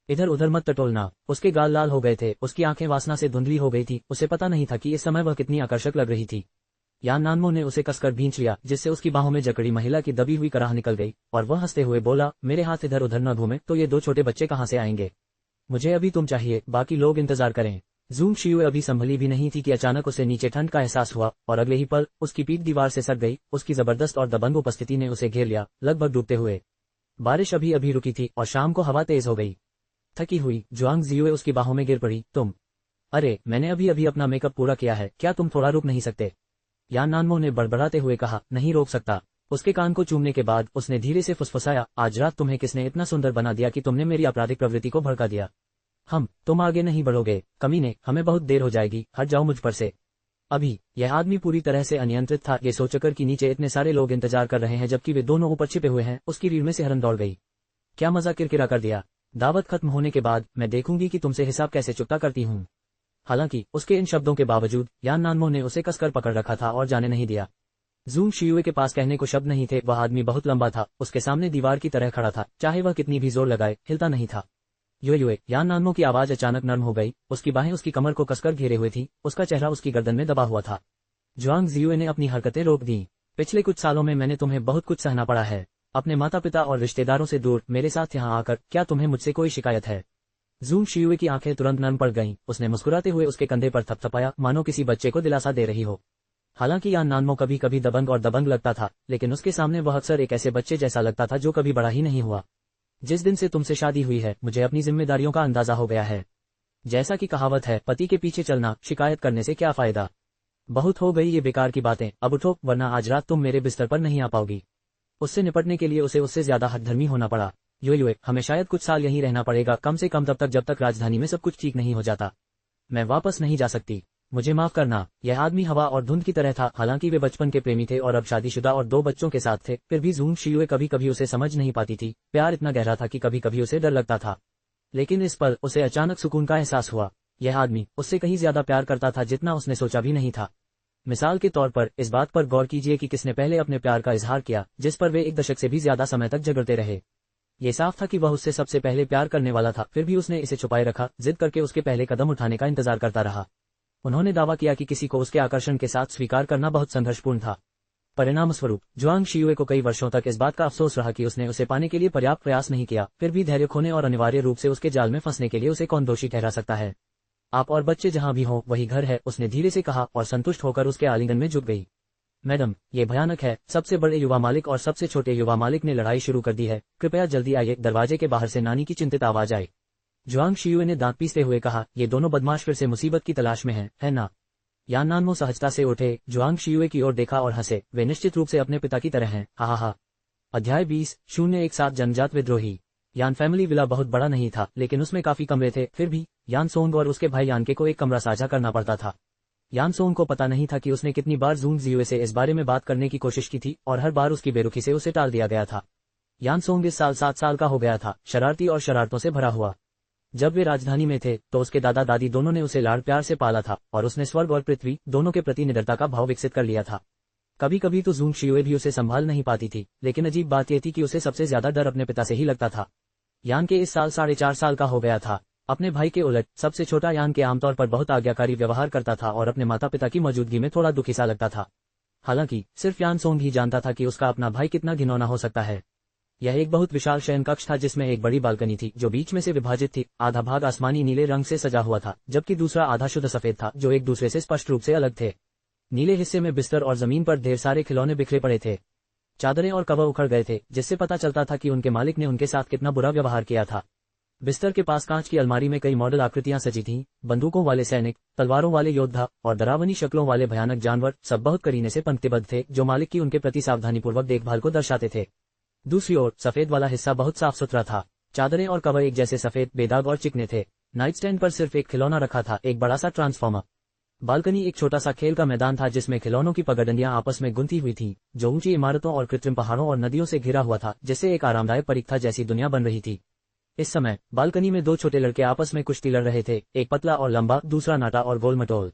इधर उधर मत टटोलना। उसके गाल लाल हो गए थे, उसकी आंखें वासना से धुंधली हो गई थी। उसे पता नहीं था कि इस समय वह कितनी आकर्षक लग रही थी। यान नानमो ने उसे कसकर भींच लिया, जिससे उसकी बाहों में जकड़ी महिला की दबी हुई कराह निकल गई, और वह हंसते हुए बोला, मेरे हाथ इधर उधर न घूमे तो ये 2 छोटे बच्चे कहां से आएंगे? मुझे अभी तुम चाहिए, बाकी लोग इंतजार करें। जूंग शियुए अभी संभली भी नहीं थी कि अचानक उसे नीचे ठंड का एहसास हुआ और अगले ही पल उसकी पीठ दीवार से सट गई। उसकी जबरदस्त और दबंग उपस्थिति ने उसे घेर लिया, लगभग डूबते हुए। बारिश अभी अभी रुकी थी और शाम को हवा तेज हो गई। थकी हुई जुआंग जियुए उसकी बाहों में गिर पड़ी। तुम? अरे, मैंने अभी अभी अपना मेकअप पूरा किया है, क्या तुम थोड़ा रुक नहीं सकते? यान नानमो ने बड़बड़ाते हुए कहा, नहीं रोक सकता। उसके कान को चूमने के बाद उसने धीरे से फुसफुसाया, आज रात तुम्हें किसने इतना सुंदर बना दिया कि तुमने मेरी आपराधिक प्रवृत्ति को भड़का दिया? तुम आगे नहीं बढ़ोगे, कमीने, हमें बहुत देर हो जाएगी, हट जाओ मुझ पर से। अभी यह आदमी पूरी तरह से अनियंत्रित था, ये सोचकर कि नीचे इतने सारे लोग इंतजार कर रहे हैं जबकि वे दोनों ऊपर छिपे हुए हैं। उसकी रीढ़ में सिहरन दौड़ गई। क्या मजा किरकिरा कर दिया। दावत खत्म होने के बाद मैं देखूंगी कि तुमसे हिसाब कैसे चुकता करती हूँ। हालांकि उसके इन शब्दों के बावजूद यान नानमो ने उसे कसकर पकड़ रखा था और जाने नहीं दिया। जूंग शियुए के पास कहने को शब्द नहीं थे। वह आदमी बहुत लंबा था, उसके सामने दीवार की तरह खड़ा था, चाहे वह कितनी भी जोर लगाए हिलता नहीं था। युए, यान नानमो की आवाज अचानक नर्म हो गई, उसकी बाहें उसकी कमर को कसकर घेरे हुए थी, उसका चेहरा उसकी गर्दन में दबा हुआ था। जुआंग जियुए ने अपनी हरकतें रोक दी। पिछले कुछ सालों में मैंने तुम्हें बहुत कुछ सहना पड़ा है, अपने माता पिता और रिश्तेदारों से दूर, मेरे साथ यहाँ आकर। क्या तुम्हें मुझसे कोई शिकायत है? जूंग शियुए की आंखें तुरंत नर्म पड़ गईं। उसने मुस्कुराते हुए उसके कंधे पर थपथपाया, मानो किसी बच्चे को दिलासा दे रही हो। हालांकि यान नानमो कभी कभी दबंग और दबंग लगता था, लेकिन उसके सामने वह अक्सर एक ऐसे बच्चे जैसा लगता था जो कभी बड़ा ही नहीं हुआ। जिस दिन से तुमसे शादी हुई है, मुझे अपनी जिम्मेदारियों का अंदाजा हो गया है। जैसा कि कहावत है, पति के पीछे चलना, शिकायत करने से क्या फायदा। बहुत हो गई ये बेकार की बातें, अब उठो, वरना आज रात तुम मेरे बिस्तर पर नहीं आ पाओगी। उससे निपटने के लिए उसे उससे ज्यादा हठधर्मी होना पड़ा। युए, हमें शायद कुछ साल यहीं रहना पड़ेगा, कम से कम तब तक जब तक राजधानी में सब कुछ ठीक नहीं हो जाता। मैं वापस नहीं जा सकती, मुझे माफ करना। यह आदमी हवा और धुंध की तरह था। हालांकि वे बचपन के प्रेमी थे और अब शादीशुदा और 2 बच्चों के साथ थे, फिर भी जूंग शियुए कभी कभी उसे समझ नहीं पाती थी। प्यार इतना गहरा था कि कभी कभी उसे डर लगता था, लेकिन इस पल उसे अचानक सुकून का एहसास हुआ। यह आदमी उससे कहीं ज्यादा प्यार करता था जितना उसने सोचा भी नहीं था। मिसाल के तौर पर इस बात पर गौर कीजिए कि किसने पहले अपने प्यार का इजहार किया, जिस पर वे 1 दशक से भी ज्यादा समय तक झगड़ते रहे। ये साफ था कि वह उससे सबसे पहले प्यार करने वाला था, फिर भी उसने इसे छुपाए रखा, जिद करके उसके पहले कदम उठाने का इंतजार करता रहा। उन्होंने दावा किया कि किसी को उसके आकर्षण के साथ स्वीकार करना बहुत संघर्षपूर्ण था। परिणाम स्वरूप जुआंग शियुए को कई वर्षों तक इस बात का अफसोस रहा कि उसने उसे पाने के लिए पर्याप्त प्रयास नहीं किया। फिर भी धैर्य खोने और अनिवार्य रूप से उसके जाल में फंसने के लिए उसे कौन दोषी ठहरा सकता है? आप और बच्चे जहां भी हों, वही घर है, उसने धीरे से कहा और संतुष्ट होकर उसके आलिंगन में झुक गई। मैडम, ये भयानक है, सबसे बड़े युवा मालिक और सबसे छोटे युवा मालिक ने लड़ाई शुरू कर दी है, कृपया जल्दी आइए। दरवाजे के बाहर से नानी की चिंतित आवाज आई। जुआंग शियुए ने दांत पीसते हुए कहा, ये दोनों बदमाश फिर से मुसीबत की तलाश में हैं, है ना? यान नानमो सहजता से उठे, जुआंग शियुए की ओर देखा और हंसे। वे निश्चित रूप से अपने पिता की तरह हैं, हा हा हा। अध्याय 20:17 जनजात विद्रोही। यान फैमिली विला बहुत बड़ा नहीं था, लेकिन उसमें काफी कमरे थे। फिर भी यान सोंग और उसके भाई यानके को एक कमरा साझा करना पड़ता था। यान सोंग को पता नहीं था कि उसने कितनी बार जूंग जियुए से इस बारे में बात करने की कोशिश की थी और हर बार उसकी बेरुखी से उसे टाल दिया गया था। यान सोंग इस साल 7 साल का हो गया था, शरारती और शरारतों से भरा हुआ। जब वे राजधानी में थे तो उसके दादा दादी दोनों ने उसे लाड़ प्यार से पाला था और उसने स्वर्ग और पृथ्वी दोनों के प्रति निडरता का भाव विकसित कर लिया था। कभी कभी तो जूंग शियुए भी उसे संभाल नहीं पाती थी, लेकिन अजीब बात यह थी कि उसे सबसे ज्यादा डर अपने पिता से ही लगता था। यान के इस साल 4.5 साल का हो गया था। अपने भाई के उलट सबसे छोटा यान के आमतौर पर बहुत आज्ञाकारी व्यवहार करता था और अपने माता पिता की मौजूदगी में थोड़ा दुखी सा लगता था। हालांकि सिर्फ यान सोंग ही जानता था कि उसका अपना भाई कितना घिनौना हो सकता है। यह एक बहुत विशाल शयन कक्ष था जिसमें एक बड़ी बालकनी थी जो बीच में से विभाजित थी। आधा भाग आसमानी नीले रंग से सजा हुआ था, जबकि दूसरा आधा शुद्ध सफेद था, जो एक दूसरे से स्पष्ट रूप से अलग थे। नीले हिस्से में बिस्तर और जमीन पर ढेर सारे खिलौने बिखरे पड़े थे। चादरें और कवर उखड़ गए थे, जिससे पता चलता था कि उनके मालिक ने उनके साथ कितना बुरा व्यवहार किया था। बिस्तर के पास कांच की अलमारी में कई मॉडल आकृतियां सजी थीं, बंदूकों वाले सैनिक, तलवारों वाले योद्धा और डरावनी शक्लों वाले भयानक जानवर, सब बहुत करीने से पंक्तिबद्ध थे, जो मालिक की उनके प्रति सावधानीपूर्वक देखभाल को दर्शाते थे। दूसरी ओर सफेद वाला हिस्सा बहुत साफ सुथरा था। चादरें और कवर एक जैसे सफेद, बेदाग और चिकने थे। नाइट स्टैंड पर सिर्फ एक खिलौना रखा था, एक बड़ा सा ट्रांसफॉर्मर। बालकनी एक छोटा सा खेल का मैदान था जिसमें खिलौनों की पगडंडियां आपस में गुंथी हुई थीं, जो ऊंची इमारतों और कृत्रिम पहाड़ों और नदियों से घिरा हुआ था, जिससे एक आरामदायक परीक्षा जैसी दुनिया बन रही थी। इस समय बालकनी में 2 छोटे लड़के आपस में कुश्ती लड़ रहे थे, एक पतला और लंबा, दूसरा नाटा और गोल मटोल।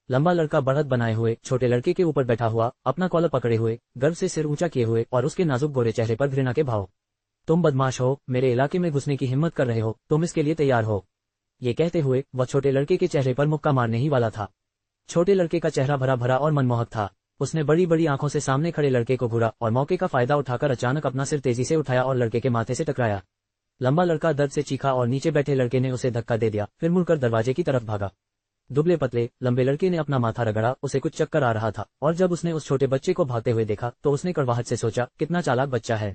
लंबा लड़का बढ़त बनाए हुए छोटे लड़के के ऊपर बैठा हुआ, अपना कॉलर पकड़े हुए, गर्व से सिर ऊंचा किए हुए और उसके नाजुक गोरे चेहरे पर घृणा के भाव। तुम बदमाश हो, मेरे इलाके में घुसने की हिम्मत कर रहे हो, तुम इसके लिए तैयार हो? ये कहते हुए वह छोटे लड़के के चेहरे पर मुक्का मारने ही वाला था। छोटे लड़के का चेहरा भरा भरा और मनमोहक था। उसने बड़ी बड़ी आंखों से सामने खड़े लड़के को घूरा और मौके का फायदा उठाकर अचानक अपना सिर तेजी से उठाया और लड़के के माथे से टकराया। लंबा लड़का दर्द से चीखा और नीचे बैठे लड़के ने उसे धक्का दे दिया, फिर मुड़कर दरवाजे की तरफ भागा। दुबले पतले लंबे लड़के ने अपना माथा रगड़ा, उसे कुछ चक्कर आ रहा था, और जब उसने उस छोटे बच्चे को भागते हुए देखा तो उसने कड़वाहट से सोचा, कितना चालाक बच्चा है,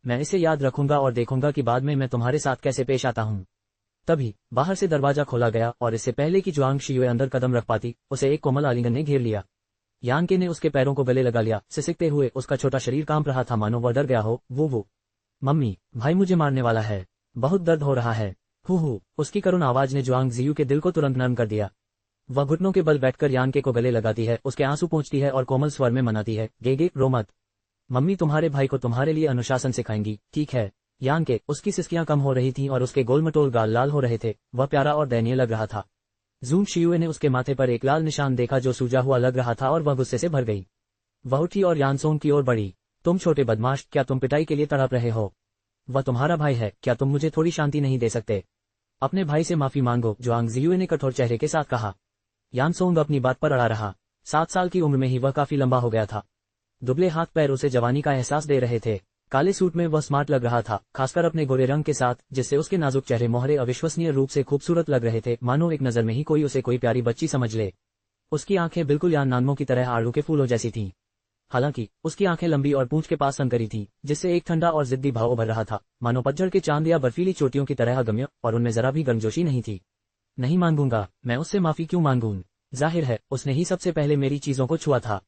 मैं इसे याद रखूंगा और देखूंगा कि बाद में मैं तुम्हारे साथ कैसे पेश आता हूँ। तभी बाहर से दरवाजा खोला गया और इससे पहले कि जुआंग शियुए अंदर कदम रख पाती, उसे एक कोमल आलिंगन ने घेर लिया। यानके ने उसके पैरों को गले लगा लिया, सिसकते हुए उसका छोटा शरीर कांप रहा था, मानो वह डर गया हो। वो मम्मी, भाई मुझे मारने वाला है, बहुत दर्द हो रहा है, हु। उसकी करुण आवाज ने जुआंग जियू के दिल को तुरंत नरम कर दिया। वह घुटनों के बल बैठकर यानके को गले लगाती है, उसके आंसू पोंछती है और कोमल स्वर में मनाती है, गे रो मत, मम्मी तुम्हारे भाई को तुम्हारे लिए अनुशासन सिखाएंगी, ठीक है? यानके, उसकी सिसकियां कम हो रही थीं और उसके गोलमटोल गाल लाल हो रहे थे, वह प्यारा और दयनीय लग रहा था। जूंग शियुए ने उसके माथे पर एक लाल निशान देखा जो सूजा हुआ लग रहा था और वह गुस्से से भर गई। वह उठी और यानसोंग की ओर बढ़ी। तुम छोटे बदमाश, क्या तुम पिटाई के लिए तड़प रहे हो? वह तुम्हारा भाई है, क्या तुम मुझे थोड़ी शांति नहीं दे सकते? अपने भाई से माफी मांगो, जुआंग जियुए ने कठोर चेहरे के साथ कहा। यानसोंग अपनी बात पर अड़ा रहा। 7 साल की उम्र में ही वह काफी लंबा हो गया था। दुबले हाथ पैर उसे जवानी का एहसास दे रहे थे। काले सूट में वह स्मार्ट लग रहा था, खासकर अपने गोरे रंग के साथ, जिससे उसके नाजुक चेहरे मोहरे अविश्वसनीय रूप से खूबसूरत लग रहे थे, मानो एक नजर में ही कोई उसे कोई प्यारी बच्ची समझ ले। उसकी आंखें बिल्कुल यान नानमो की तरह आड़ू के फूलों जैसी थीं। हालांकि उसकी आंखें लंबी और पूंछ के पास संकरी थीं, जिससे एक ठंडा और जिद्दी भाव उभर रहा था, मानो पतझड़ के चांद या बर्फीली चोटियों की तरह अगम्य, और उनमें जरा भी गर्मजोशी नहीं थी। नहीं मांगूंगा, मैं उससे माफी क्यों मांगूं? जाहिर है उसने ही सबसे पहले मेरी चीजों को छुआ था।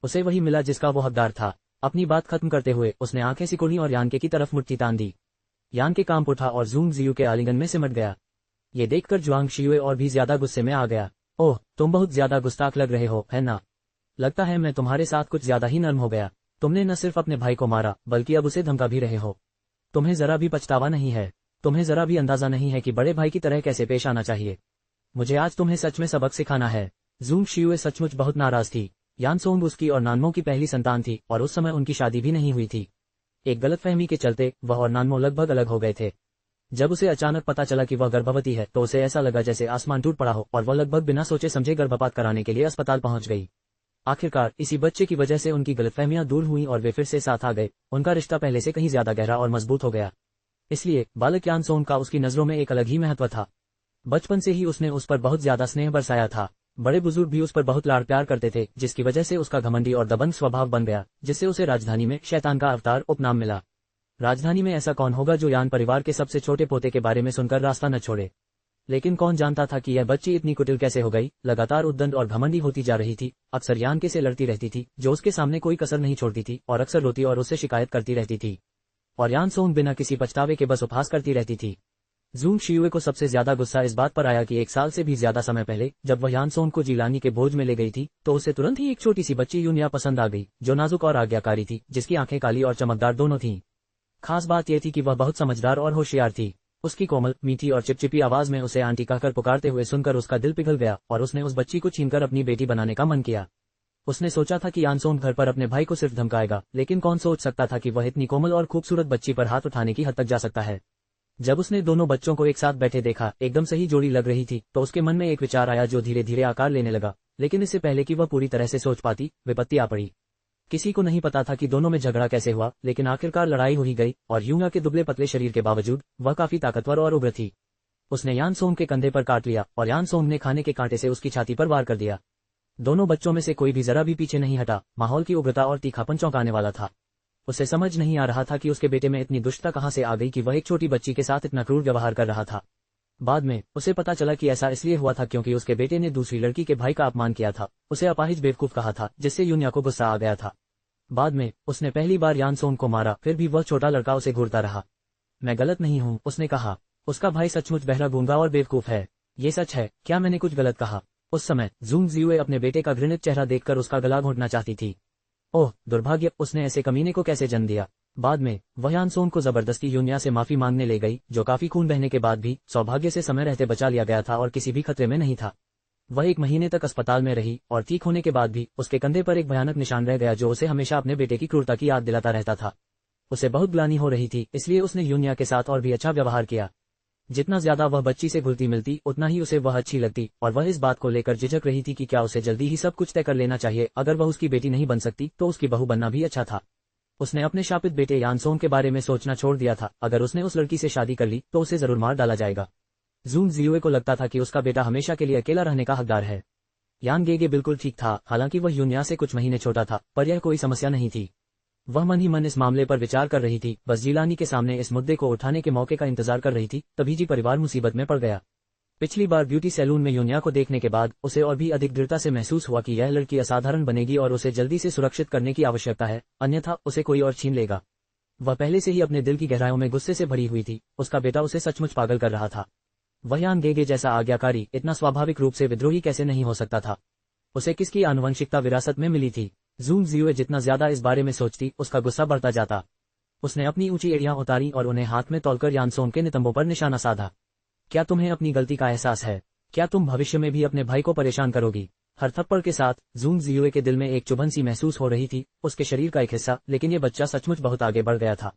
उसे वही मिला जिसका वो हकदार था। अपनी बात खत्म करते हुए उसने आंखें सिकुड़ी और यानके की तरफ मुट्ठी तान दी। यानके कांप उठा और जूंग जियू के आलिंगन में सिमट गया। ये देखकर जुआंग शियुए और भी ज्यादा गुस्से में आ गया। ओह, तुम बहुत ज्यादा गुस्ताख लग रहे हो, है ना? लगता है मैं तुम्हारे साथ कुछ ज्यादा ही नर्म हो गया। तुमने न सिर्फ अपने भाई को मारा, बल्कि अब उसे धमका भी रहे हो। तुम्हें जरा भी पछतावा नहीं है? तुम्हें जरा भी अंदाजा नहीं है कि बड़े भाई की तरह कैसे पेश आना चाहिए? मुझे आज तुम्हें सच में सबक सिखाना है। जूंग शियुए सचमुच बहुत नाराज थी। यानसोंग उसकी और नानमो की पहली संतान थी, और उस समय उनकी शादी भी नहीं हुई थी। एक गलतफहमी के चलते वह और नानमो लगभग अलग हो गए थे। जब उसे अचानक पता चला कि वह गर्भवती है, तो उसे ऐसा लगा जैसे आसमान टूट पड़ा हो, और वह लगभग बिना सोचे समझे गर्भपात कराने के लिए अस्पताल पहुंच गई। आखिरकार इसी बच्चे की वजह से उनकी गलतफहमियां दूर हुई और वे फिर से साथ आ गए। उनका रिश्ता पहले से कहीं ज्यादा गहरा और मजबूत हो गया। इसलिए बालक यानसोंग का उसकी नजरों में एक अलग ही महत्व था। बचपन से ही उसने उस पर बहुत ज्यादा स्नेह बरसाया था। बड़े बुजुर्ग भी उस पर बहुत लाड़ प्यार करते थे, जिसकी वजह से उसका घमंडी और दबंग स्वभाव बन गया, जिससे उसे राजधानी में शैतान का अवतार उपनाम मिला। राजधानी में ऐसा कौन होगा जो यान परिवार के सबसे छोटे पोते के बारे में सुनकर रास्ता न छोड़े? लेकिन कौन जानता था कि यह बच्ची इतनी कुटिल कैसे हो गई। लगातार उद्दंड और घमंडी होती जा रही थी। अक्सर यानके से लड़ती रहती थी, जो उसके सामने कोई कसर नहीं छोड़ती थी, और अक्सर रोती और उससे शिकायत करती रहती थी। और यानसोंग बिना किसी पछतावे के बस उपहास करती रहती थी। जूंग शियुए को सबसे ज्यादा गुस्सा इस बात पर आया कि 1 साल से भी ज्यादा समय पहले, जब वह यानसोंग को जिलानी के बोझ में ले गई थी, तो उसे तुरंत ही एक छोटी सी बच्ची यूनिया पसंद आ गई, जो नाजुक और आज्ञाकारी थी, जिसकी आंखें काली और चमकदार दोनों थीं। खास बात यह थी कि वह बहुत समझदार और होशियार थी। उसकी कोमल, मीठी और चिपचिपी आवाज में उसे आंटी कहकर पुकारते हुए सुनकर उसका दिल पिघल गया, और उसने उस बच्ची को छीनकर अपनी बेटी बनाने का मन किया। उसने सोचा था कि यानसोंग घर पर अपने भाई को सिर्फ धमकाएगा, लेकिन कौन सोच सकता था कि वह इतनी कोमल और खूबसूरत बच्ची पर हाथ उठाने की हद तक जा सकता है। जब उसने दोनों बच्चों को एक साथ बैठे देखा, एकदम सही जोड़ी लग रही थी, तो उसके मन में एक विचार आया जो धीरे धीरे आकार लेने लगा। लेकिन इससे पहले कि वह पूरी तरह से सोच पाती, विपत्ति आ पड़ी। किसी को नहीं पता था कि दोनों में झगड़ा कैसे हुआ, लेकिन आखिरकार लड़ाई हो ही गई, और यूंगा के दुबले पतले शरीर के बावजूद वह काफी ताकतवर और उग्र थी। उसने यानसोंग के कंधे पर काट लिया, और यानसोंग ने खाने के कांटे से उसकी छाती पर वार कर दिया। दोनों बच्चों में से कोई भी जरा भी पीछे नहीं हटा। माहौल की उग्रता और तीखापन चौंकाने वाला था। उसे समझ नहीं आ रहा था कि उसके बेटे में इतनी दुष्टता कहां से आ गई कि वह एक छोटी बच्ची के साथ इतना क्रूर व्यवहार कर रहा था। बाद में उसे पता चला कि ऐसा इसलिए हुआ था क्योंकि उसके बेटे ने दूसरी लड़की के भाई का अपमान किया था, उसे अपाहिज बेवकूफ कहा था, जिससे यूनिया को गुस्सा आ गया था। बाद में उसने पहली बार यानसोंग को मारा, फिर भी वह छोटा लड़का उसे घूरता रहा। मैं गलत नहीं हूँ, उसने कहा। उसका भाई सचमुच बहरा गूंगा और बेवकूफ है। ये सच है, क्या मैंने कुछ गलत कहा? उस समय जूंग जियुए अपने बेटे का घृणित चेहरा देखकर उसका गला घोंटना चाहती थी। ओह दुर्भाग्य, उसने ऐसे कमीने को कैसे जन्म दिया। बाद में वह यानसोंग को जबरदस्ती यूनिया से माफी मांगने ले गई, जो काफी खून बहने के बाद भी सौभाग्य से समय रहते बचा लिया गया था और किसी भी खतरे में नहीं था। वह 1 महीने तक अस्पताल में रही, और ठीक होने के बाद भी उसके कंधे पर एक भयानक निशान रह गया जो उसे हमेशा अपने बेटे की क्रूरता की याद दिलाता रहता था। उसे बहुत ग्लानि हो रही थी, इसलिए उसने यूनिया के साथ और भी अच्छा व्यवहार किया। जितना ज्यादा वह बच्ची से घुलती मिलती, उतना ही उसे वह अच्छी लगती, और वह इस बात को लेकर झिझक रही थी कि क्या उसे जल्दी ही सब कुछ तय कर लेना चाहिए। अगर वह उसकी बेटी नहीं बन सकती, तो उसकी बहू बनना भी अच्छा था। उसने अपने शापित बेटे यानसोंग के बारे में सोचना छोड़ दिया था। अगर उसने उस लड़की से शादी कर ली, तो उसे जरूर मार डाला जाएगा। जूंग जियुए को लगता था कि उसका बेटा हमेशा के लिए अकेला रहने का हकदार है। यान गेगे बिल्कुल ठीक था। हालांकि वह यूनिया से कुछ महीने छोटा था, पर यह कोई समस्या नहीं थी। वह मन ही मन इस मामले पर विचार कर रही थी, बस जिलानी के सामने इस मुद्दे को उठाने के मौके का इंतजार कर रही थी। तभी जी परिवार मुसीबत में पड़ गया। पिछली बार ब्यूटी सैलून में यूनिया को देखने के बाद उसे और भी अधिक दृढ़ता से महसूस हुआ कि यह लड़की असाधारण बनेगी और उसे जल्दी से सुरक्षित करने की आवश्यकता है, अन्यथा उसे कोई और छीन लेगा। वह पहले से ही अपने दिल की गहराइयों में गुस्से से भरी हुई थी। उसका बेटा उसे सचमुच पागल कर रहा था। वह यान गेगे जैसा आज्ञाकारी इतना स्वाभाविक रूप से विद्रोही कैसे नहीं हो सकता था? उसे किसकी आनुवंशिकता विरासत में मिली थी? जूंग जियुए जितना ज्यादा इस बारे में सोचती, उसका गुस्सा बढ़ता जाता। उसने अपनी ऊंची एड़ियां उतारी और उन्हें हाथ में तौलकर यानसोंग के नितंबों पर निशाना साधा। क्या तुम्हें अपनी गलती का एहसास है? क्या तुम भविष्य में भी अपने भाई को परेशान करोगी? हर थप्पड़ के साथ जूंग जियुए के दिल में एक चुभन सी महसूस हो रही थी, उसके शरीर का एक हिस्सा, लेकिन ये बच्चा सचमुच बहुत आगे बढ़ गया था।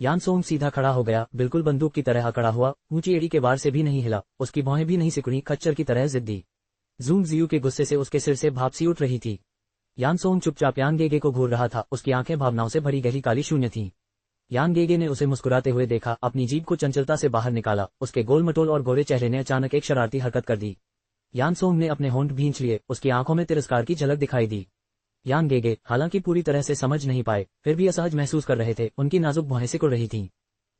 यान सोंग सीधा खड़ा हो गया, बिल्कुल बंदूक की तरह खड़ा हुआ, ऊंची एड़ी के वार से भी नहीं हिला, उसकी भौहें भी नहीं सिकुड़ी, खच्चर की तरह जिद्दी। जूंग जियू के गुस्से से उसके सिर से भाप सी उठ रही थी। यान सोंग चुपचाप यान गेगे को घूर रहा था, उसकी आंखें भावनाओं से भरी गहरी काली शून्य थीं। यान गेगे ने उसे मुस्कुराते हुए देखा, अपनी जीभ को चंचलता से बाहर निकाला, उसके गोल मटोल और गोरे चेहरे ने अचानक एक शरारती हरकत कर दी। यान सोंग ने अपने होंठ भींच लिए, उसकी आंखों में तिरस्कार की झलक दिखाई दी। यान गेगे, हालांकि पूरी तरह से समझ नहीं पाए, फिर भी असहज महसूस कर रहे थे, उनकी नाजुक भौहें सिकुड़ रही थीं।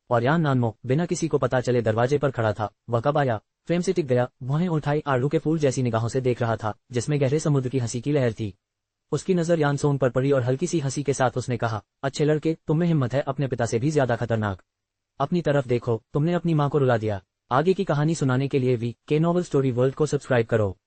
और यान नानमो बिना किसी को पता चले दरवाजे पर खड़ा था। वह कब आया, फ्रेम से टिक गया, भौहें उठाई आड़ू के फूल जैसी निगाहों से देख रहा था, जिसमें गहरे समुद्र की हंसी की लहर थी। उसकी नजर यान सोंग पर पड़ी और हल्की सी हंसी के साथ उसने कहा, अच्छे लड़के, तुम में हिम्मत है, अपने पिता से भी ज्यादा खतरनाक। अपनी तरफ देखो, तुमने अपनी माँ को रुला दिया। आगे की कहानी सुनाने के लिए वी के नॉवल स्टोरी वर्ल्ड को सब्सक्राइब करो।